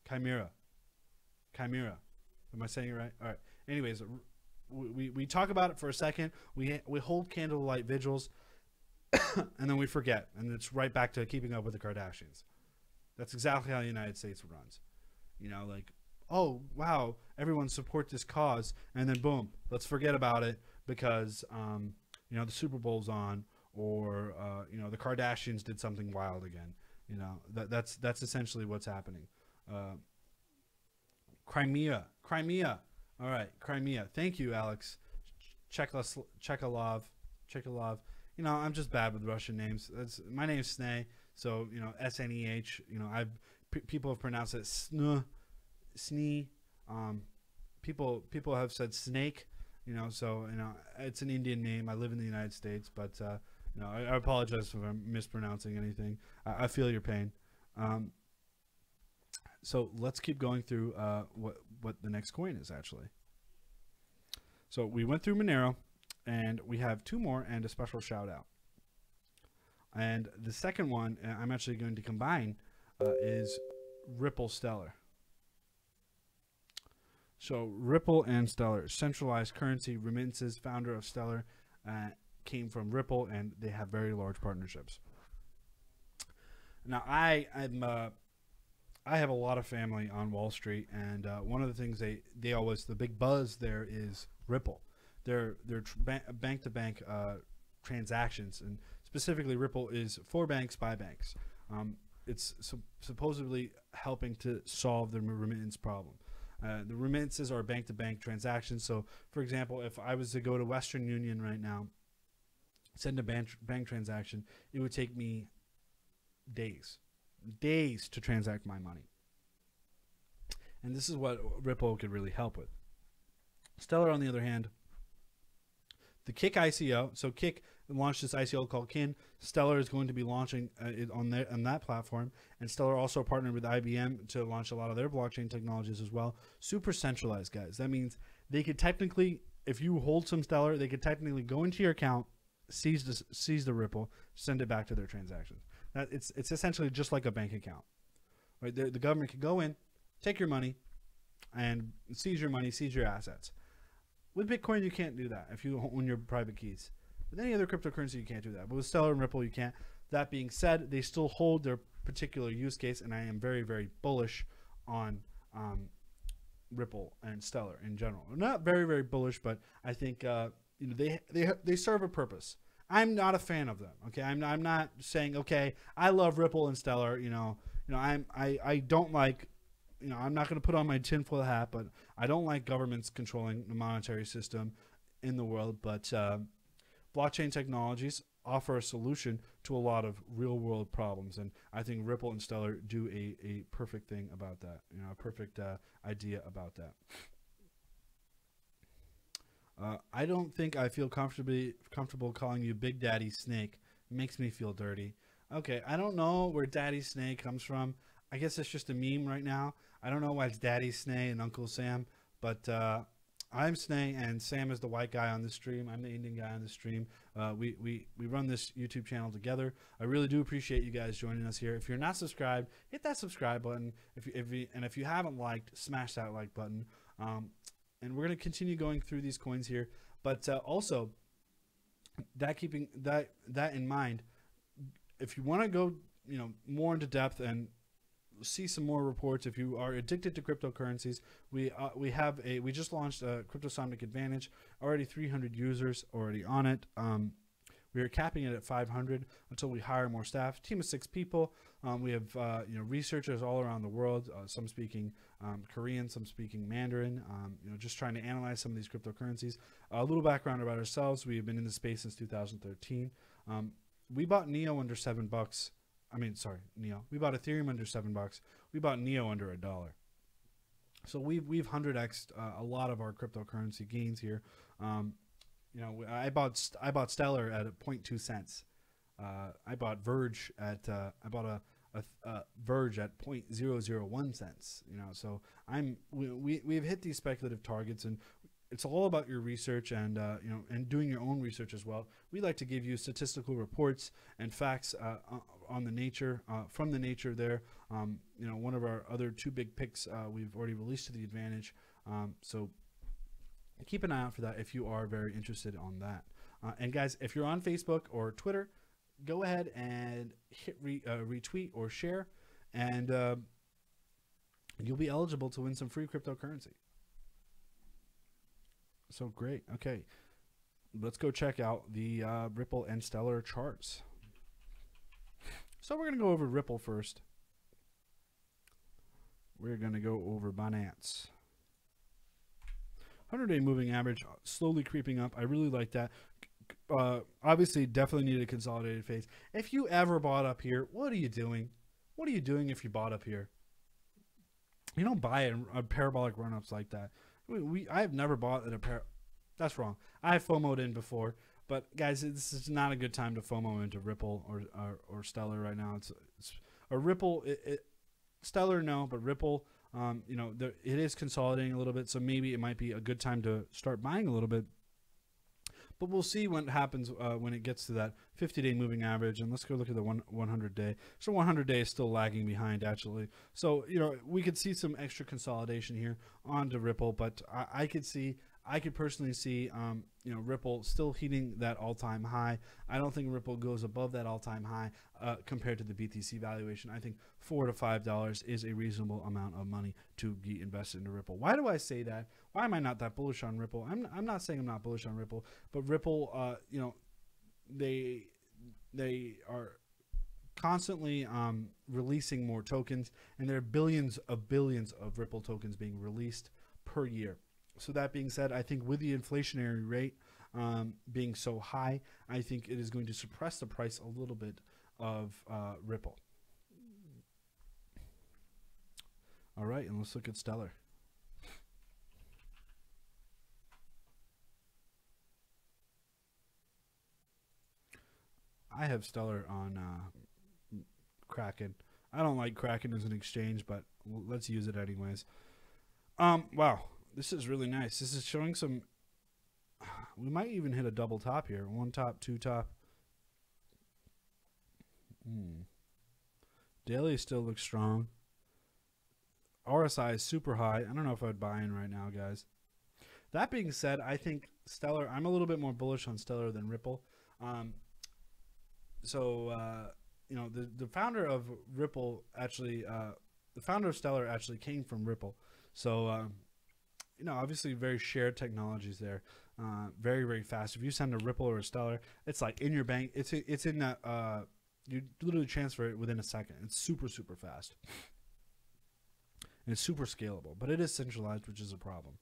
A: Chimera. Am I saying it right? All right. Anyways, we talk about it for a second. We hold candlelight vigils, and then we forget, and it's right back to keeping up with the Kardashians. That's exactly how the United States runs. You know, like, oh, wow, everyone support this cause, and then boom, let's forget about it because, you know, the Super Bowl's on, or, you know, the Kardashians did something wild again. You know, that's essentially what's happening. Crimea. All right, Crimea. Thank you, Alex. Chekalov. You know, I'm just bad with Russian names. My name's Sneh. So, you know, S-N-E-H, you know, people have pronounced it Snee. People have said snake, you know, so, you know, it's an Indian name. I live in the United States, but, you know, I apologize if I'm mispronouncing anything. I feel your pain. So let's keep going through what the next coin is actually. So we went through Monero, and we have two more and a special shout out. And the second one I'm actually going to combine is Ripple Stellar. So Ripple and Stellar, centralized currency remittances. Founder of Stellar came from Ripple, and they have very large partnerships. Now I have a lot of family on Wall Street, and one of the things they always, the big buzz there is Ripple. They're bank-to-bank transactions, and specifically Ripple is for banks by banks. It's supposedly helping to solve the remittance problem. The remittances are bank-to-bank transactions. So, for example, if I was to go to Western Union right now, send a bank transaction, it would take me days to transact my money. And this is what Ripple could really help with. Stellar, on the other hand, the Kik ICO. So Kik launched this ICO called Kin. Stellar is going to be launching it on that platform, and Stellar also partnered with IBM to launch a lot of their blockchain technologies as well. Super centralized, guys. That means they could technically, if you hold some Stellar, they could technically go into your account, seize the Ripple, send it back to their transactions. It's essentially just like a bank account, right? The government could go in, take your money, and seize your money, seize your assets. With Bitcoin, you can't do that if you own your private keys. With any other cryptocurrency, you can't do that. But with Stellar and Ripple, you can't. That being said, they still hold their particular use case, and I am very, very bullish on Ripple and Stellar in general. I'm not very, very bullish, but I think you know, they serve a purpose. I'm not a fan of them. Okay, I'm not saying, okay, I love Ripple and Stellar. I don't like. I'm not going to put on my tinfoil hat, but I don't like governments controlling the monetary system in the world. But blockchain technologies offer a solution to a lot of real-world problems, and I think Ripple and Stellar do a perfect thing about that. A perfect idea about that. I don't think I feel comfortable calling you Big Daddy Snake. It makes me feel dirty. Okay, I don't know where Daddy Snake comes from. I guess it's just a meme right now. I don't know why it's Daddy Snake and Uncle Sam, but I'm Snake and Sam is the white guy on the stream. I'm the Indian guy on the stream. We run this YouTube channel together. I really do appreciate you guys joining us here. If you're not subscribed, hit that subscribe button. If you haven't liked, smash that like button. And we're going to continue going through these coins here, but also keeping that in mind, if you want to go more into depth and see some more reports. If you are addicted to cryptocurrencies, we just launched a Cryptosonic Advantage. Already 300 users already on it. We are capping it at 500 until we hire more staff. Team of 6 people. We have researchers all around the world. Some speaking Korean, some speaking Mandarin. Just trying to analyze some of these cryptocurrencies. A little background about ourselves: we have been in the space since 2013. We bought Neo under $7. Neo. We bought Ethereum under $7. We bought Neo under $1. So we've 100x'd a lot of our cryptocurrency gains here. I bought Stellar at 0.2 cents. I bought Verge at Verge at 0.001 cents. So we've hit these speculative targets, and it's all about your research and and doing your own research as well. We like to give you statistical reports and facts on the nature from the nature there. One of our other 2 big picks we've already released to the Advantage. So keep an eye out for that if you are very interested on that. And guys, if you're on Facebook or Twitter, go ahead and hit retweet or share, and you'll be eligible to win some free cryptocurrency. So great. Okay, let's go check out the Ripple and Stellar charts. So we're going to go over Ripple first. We're going to go over Binance. 100-day moving average slowly creeping up. I really like that. Obviously, definitely need a consolidated phase. If you ever bought up here, what are you doing? What are you doing if you bought up here? You don't buy it in parabolic run-ups like that. I have never bought at a That's wrong. I have FOMO'd in before, but guys, this is not a good time to FOMO into Ripple or Stellar right now. It's a Ripple. Stellar, no, but Ripple. It is consolidating a little bit, so maybe it might be a good time to start buying a little bit. But we'll see what happens when it gets to that 50-day moving average. And let's go look at the 100-day. So 100-day is still lagging behind, actually. So, we could see some extra consolidation here onto Ripple. But I could personally see, Ripple still hitting that all-time high. I don't think Ripple goes above that all-time high compared to the BTC valuation. I think $4 to $5 is a reasonable amount of money to be invested into Ripple. Why do I say that? Why am I not that bullish on Ripple? I'm not saying I'm not bullish on Ripple, but Ripple, they are constantly releasing more tokens, and there are billions of Ripple tokens being released per year. So that being said, I think with the inflationary rate being so high, I think it is going to suppress the price a little bit of Ripple. All right, and let's look at Stellar. I have Stellar on Kraken. I don't like Kraken as an exchange, but let's use it anyways. Wow. This is really nice. This is showing some. We might even hit a double top here. 1 top, 2 top. Daily still looks strong. RSI is super high. I don't know if I'd buy in right now, guys. That being said, I think Stellar. I'm a little bit more bullish on Stellar than Ripple. The founder of Ripple actually, the founder of Stellar actually came from Ripple. So. Obviously very shared technologies there. Very, very fast. If you send a Ripple or a Stellar, it's like in your bank. It's in that you literally transfer it within a second. It's super, super fast. And it's super scalable, but it is centralized, which is a problem.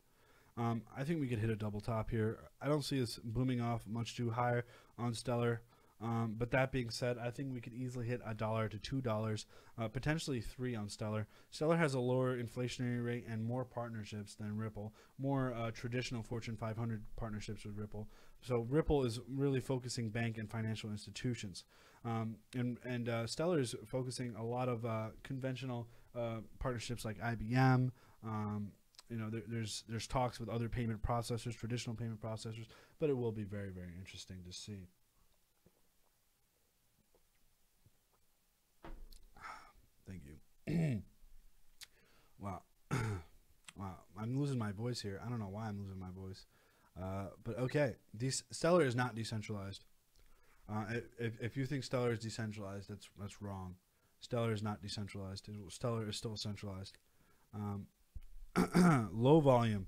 A: I think we could hit a double top here. I don't see us booming off much too higher on Stellar. But that being said, I think we could easily hit $1 to $2, potentially $3 on Stellar. Stellar has a lower inflationary rate and more partnerships than Ripple, more traditional Fortune 500 partnerships with Ripple. So Ripple is really focusing bank and financial institutions. And Stellar is focusing a lot of conventional partnerships like IBM. There's talks with other payment processors, traditional payment processors, but it will be very, very interesting to see. Thank you. Wow. Wow. I'm losing my voice here. I don't know why I'm losing my voice. But okay. Stellar is not decentralized. If you think Stellar is decentralized, that's wrong. Stellar is not decentralized. Stellar is still centralized. Low volume.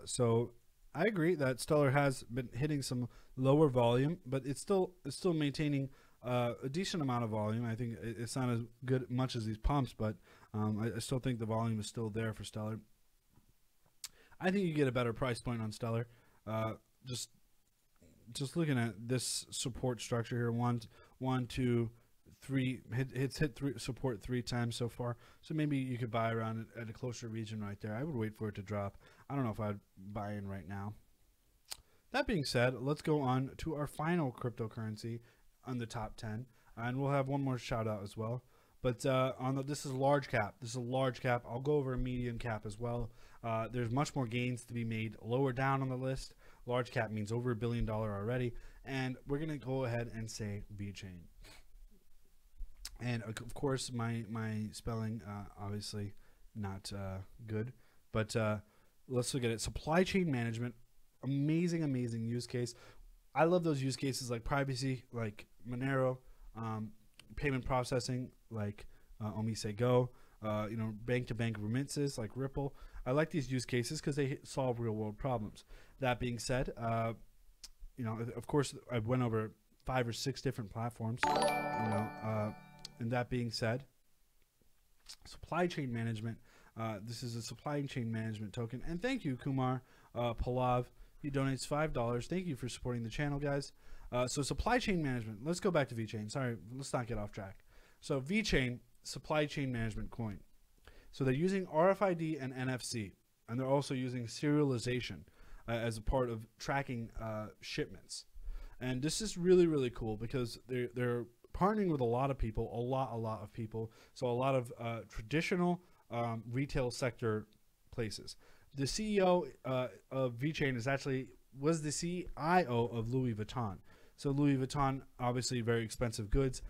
A: So I agree that Stellar has been hitting some lower volume, but it's still maintaining a decent amount of volume. I think it's not as much as these pumps, but I still think the volume is still there for Stellar. I think you get a better price point on Stellar. Just looking at this support structure here, one, two, three, hit support 3 times so far. So maybe you could buy around at a closer region right there. I would wait for it to drop. I don't know if I'd buy in right now. That being said, let's go on to our final cryptocurrency on the top 10, and we'll have one more shout out as well. But this is large cap. This is a large cap. I'll go over a medium cap as well. There's much more gains to be made lower down on the list. Large cap means over $1 billion already, and we're gonna go ahead and say VeChain. And of course, my spelling obviously not good, but let's look at it. Supply chain management, amazing use case. I love those use cases like privacy, like Monero, payment processing, like OnlySago, bank-to-bank remittances, like Ripple. I like these use cases because they solve real-world problems. That being said, of course, I went over 5 or 6 different platforms. And that being said, supply chain management. This is a supply chain management token. And thank you, Kumar Palav. He donates $5. Thank you for supporting the channel, guys. So supply chain management. Let's go back to VeChain. Sorry, let's not get off track. So VeChain, supply chain management coin. So they're using RFID and NFC, and they're also using serialization as a part of tracking shipments. And this is really cool because they're partnering with a lot of people, a lot of people. So a lot of traditional retail sector places. The CEO of VeChain was the CIO of Louis Vuitton. So Louis Vuitton, obviously very expensive goods,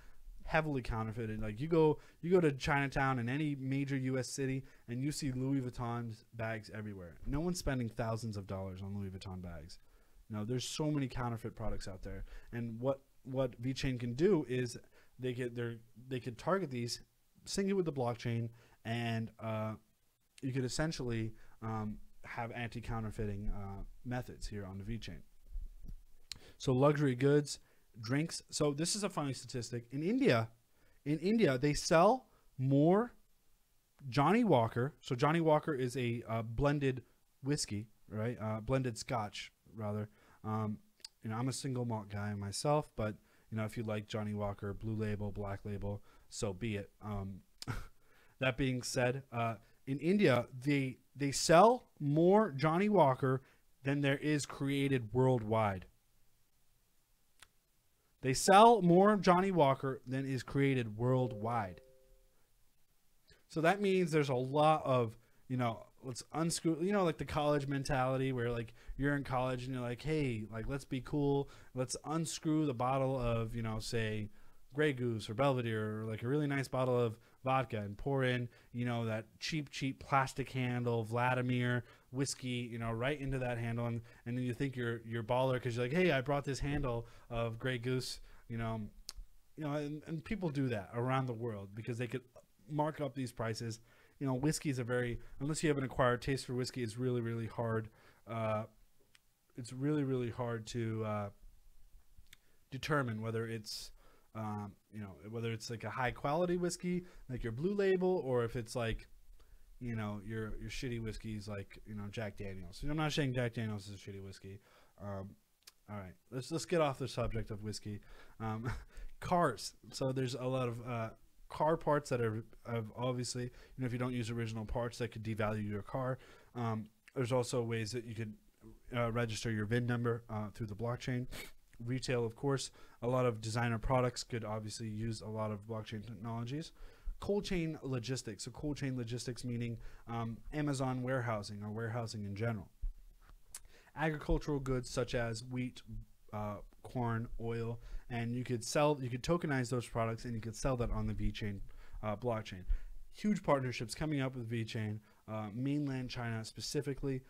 A: heavily counterfeited. Like you go to Chinatown in any major U.S. city and you see Louis Vuitton's bags everywhere. No one's spending thousands of dollars on Louis Vuitton bags. There's so many counterfeit products out there. And what VeChain can do is they could target these, sync it with the blockchain, and you could essentially have anti-counterfeiting methods here on the VeChain. So luxury goods, drinks. So this is a funny statistic. In India, they sell more Johnny Walker. So Johnny Walker is a blended whiskey, right? Blended Scotch, rather. I'm a single malt guy myself, but if you like Johnny Walker, Blue Label, Black Label, so be it. That being said, in India, they sell more Johnny Walker than there is created worldwide. They sell more Johnny Walker than is created worldwide. So that means there's a lot of, let's unscrew, like the college mentality where like you're in college and you're like, hey, like let's be cool. Let's unscrew the bottle of, say Grey Goose or Belvedere or like a really nice bottle of vodka and pour in, that cheap plastic handle Vladimir whiskey, right into that handle, and then you think you're baller because you're like, hey, I brought this handle of Grey Goose, and people do that around the world because they could mark up these prices. Whiskey is unless you have an acquired taste for whiskey, it's really hard. It's really hard to determine whether it's whether it's like a high quality whiskey like your Blue Label, or if it's like your shitty whiskeys like Jack Daniels. I'm not saying Jack Daniels is a shitty whiskey. All right, let's get off the subject of whiskey. Cars. So there's a lot of car parts that are obviously, if you don't use original parts, that could devalue your car. There's also ways that you could register your VIN number through the blockchain. Retail, of course, a lot of designer products could obviously use a lot of blockchain technologies. Cold chain logistics. So cold chain logistics meaning Amazon warehousing or warehousing in general. Agricultural goods such as wheat, corn, oil, and you could tokenize those products and you could sell that on the VeChain blockchain. Huge partnerships coming up with VeChain, mainland China specifically.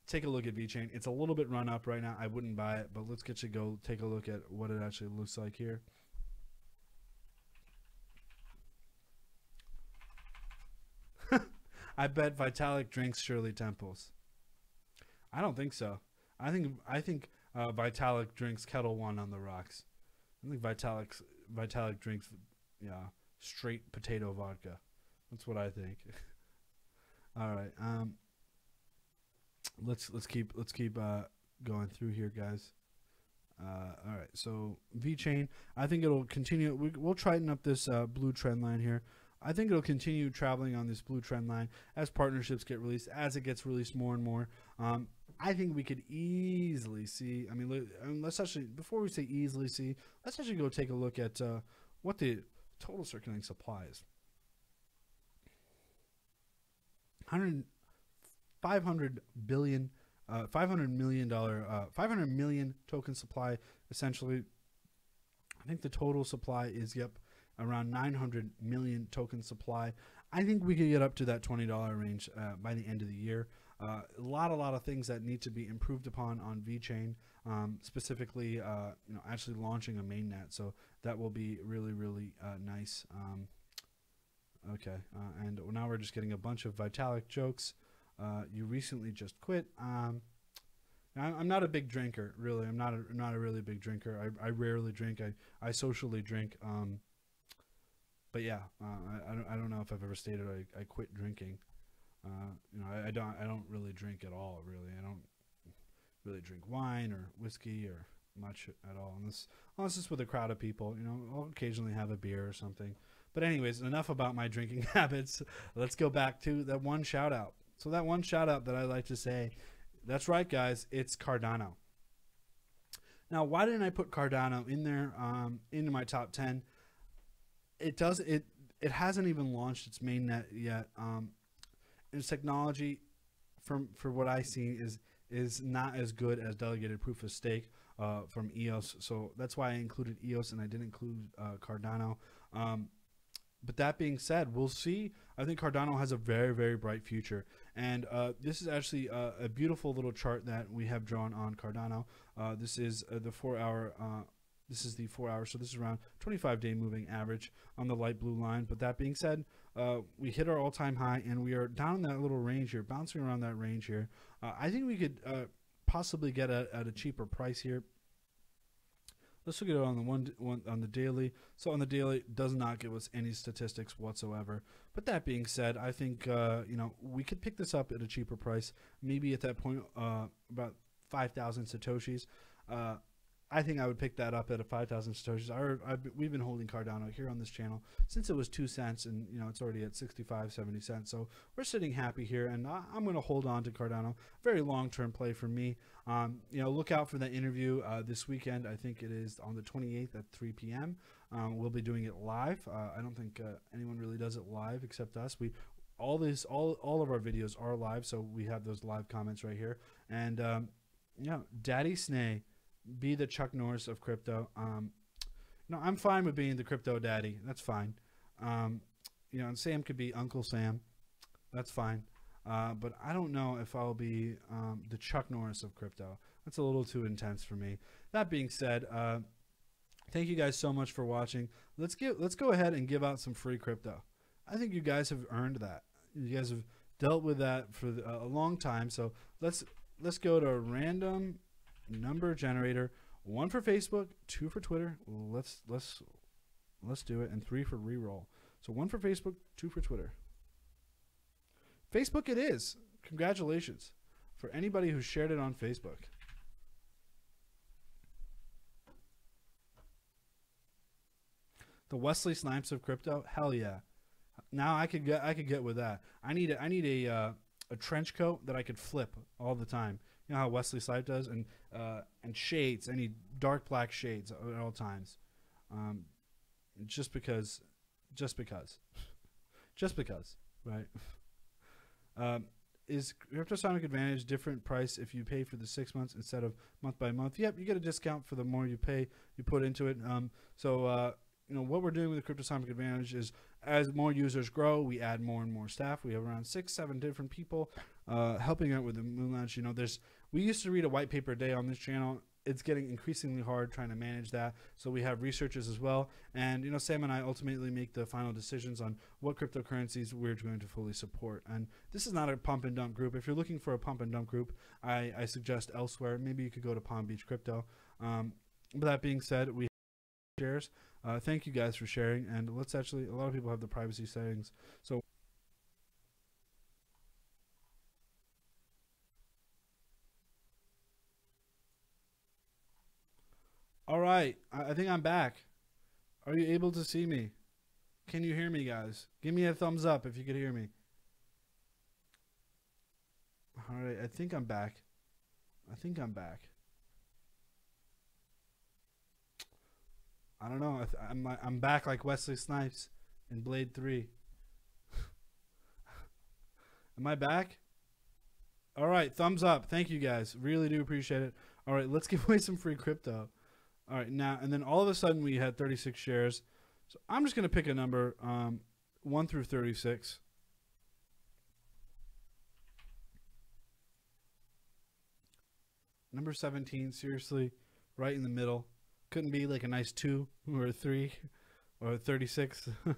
A: Take a look at VeChain. It's a little bit run up right now. I wouldn't buy it, but let's get you go take a look at what it actually looks like here. I bet Vitalik drinks Shirley Temples. I don't think so. I think Vitalik drinks Kettle One on the rocks. I think Vitalik drinks straight potato vodka. That's what I think. All right. Let's keep going through here, guys. All right. So VeChain, I think it'll continue. We'll tighten up this blue trend line here. I think it'll continue traveling on this blue trend line as partnerships get released, as it gets released more and more. I think we could easily see. I mean, let's actually, before we say easily see, let's actually go take a look at what the total circulating supply is. 500 million token supply, essentially. I think the total supply is, around 900 million token supply. I think we could get up to that $20 range by the end of the year. A lot of things that need to be improved upon on VeChain, specifically, actually launching a mainnet. So that will be really, really nice. Okay, and now we're just getting a bunch of Vitalik jokes. You recently just quit. I'm not a big drinker, really. I'm not a really big drinker. I rarely drink. I socially drink. But yeah, I don't know if I've ever stated I quit drinking. I don't really drink at all. Really, I don't really drink wine or whiskey or much at all, unless it's with a crowd of people. I'll occasionally have a beer or something. But anyways, enough about my drinking habits. Let's go back to that one shout out. So that one shout out that I like to say, that's right, guys, it's Cardano. Now, why didn't I put Cardano in there into my top 10? It hasn't even launched its mainnet yet. Its technology, for what I see, is not as good as delegated proof of stake from EOS. So that's why I included EOS and I didn't include Cardano. But that being said, we'll see. I think Cardano has a very, very bright future. And this is actually a beautiful little chart that we have drawn on Cardano. This is the 4-hour. This is the 4-hour. So this is around 25-day moving average on the light blue line. But that being said, we hit our all-time high, and we are down in that little range here, bouncing around that range here. I think we could possibly get at a cheaper price here. Let's look at it on the on the daily. So on the daily, it does not give us any statistics whatsoever. But that being said, I think we could pick this up at a cheaper price. Maybe at that point, about 5,000 satoshis. I think I would pick that up at a 5,000 satoshis. We've been holding Cardano here on this channel since it was 2 cents, and it's already at 65, 70 cents. So we're sitting happy here, and I'm going to hold on to Cardano. Very long-term play for me. Look out for that interview this weekend. I think it is on the 28th at 3 p.m. We'll be doing it live. I don't think anyone really does it live except us. All of our videos are live, so we have those live comments right here. And Daddy Snay, be the Chuck Norris of crypto. I'm fine with being the crypto daddy. That's fine. And Sam could be Uncle Sam. That's fine. But I don't know if I'll be the Chuck Norris of crypto. That's a little too intense for me. That being said, thank you guys so much for watching. Let's go ahead and give out some free crypto. I think you guys have earned that. You guys have dealt with that for a long time. So let's go to a random number generator. 1 for Facebook, 2 for Twitter. Let's do it, and 3 for reroll. So 1 for Facebook, 2 for Twitter. Facebook it is. Congratulations for anybody who shared it on Facebook. The Wesley Snipes of crypto, hell yeah. Now I could get with that. I need a trench coat that I could flip all the time. You know how Wesley Snipes does, and shades. I need dark black shades at all times. Just because, right? Is CryptoSonic Advantage different price if you pay for the 6 months instead of month by month? Yep, you get a discount for the more you pay, you put into it. What we're doing with the CryptoSonic Advantage is, as more users grow, we add more and more staff. We have around 6-7 different people helping out with the Moon Launch. We used to read a white paper a day on this channel. it's getting increasingly hard trying to manage that. So we have researchers as well. And, Sam and I ultimately make the final decisions on what cryptocurrencies we're going to fully support. And this is not a pump and dump group. If you're looking for a pump and dump group, I suggest elsewhere. Maybe you could go to Palm Beach Crypto. But that being said, we have shares. Thank you guys for sharing. And let's actually, a lot of people have the privacy settings. So all right, I think I'm back. Are you able to see me? Can you hear me, guys? Give me a thumbs up if you could hear me. All right, I think I'm back. I don't know. I'm back like Wesley Snipes in Blade 3. Am I back? All right, thumbs up. Thank you, guys. Really do appreciate it. All right, let's give away some free crypto. All right, now, and then all of a sudden we had 36 shares. So I'm just going to pick a number 1 through 36. Number 17, seriously, right in the middle. Couldn't be like a nice 2 or a 3 or a 36. All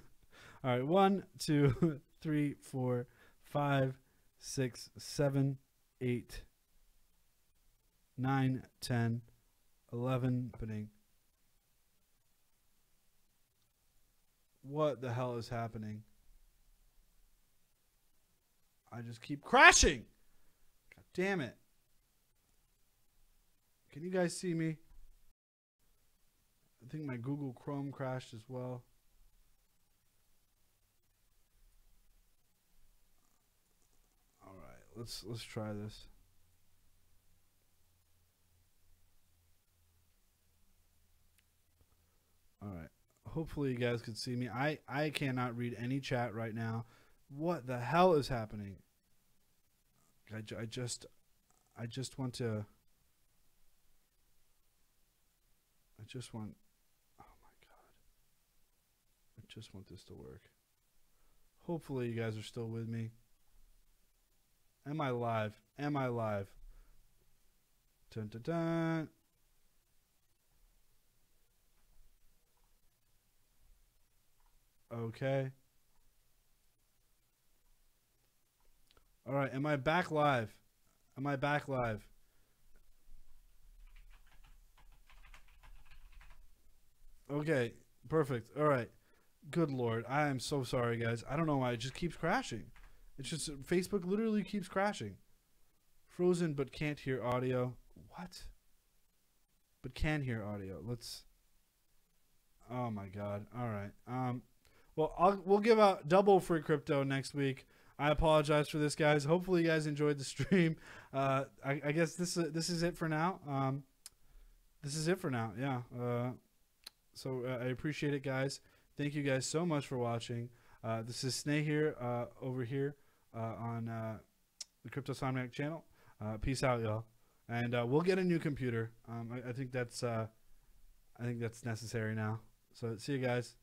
A: right, 1, 2, 3, 4, 5, 6, 7, 8, 9, 10, 11. Opening. What the hell is happening? I just keep crashing. God damn it. Can you guys see me? I think my Google Chrome crashed as well. All right, let's try this. All right. Hopefully you guys can see me. I cannot read any chat right now. What the hell is happening? I just want to. Oh my God. I just want this to work. Hopefully you guys are still with me. Am I live? Am I live? Dun, dun, dun. Okay. All right. Am I back live? Am I back live? Okay. Perfect. All right. Good Lord. I am so sorry, guys. I don't know why it just keeps crashing. It's just Facebook literally keeps crashing. Frozen but can't hear audio. What? But can hear audio. Let's. Oh my God. All right. Well, we'll give out double free crypto next week. I apologize for this, guys. Hopefully, you guys enjoyed the stream. I guess this is it for now. This is it for now. Yeah. So I appreciate it, guys. Thank you guys so much for watching. This is Sneh here over here on the CryptoSomniac channel. Peace out, y'all. And we'll get a new computer. I think that's necessary now. So see you guys.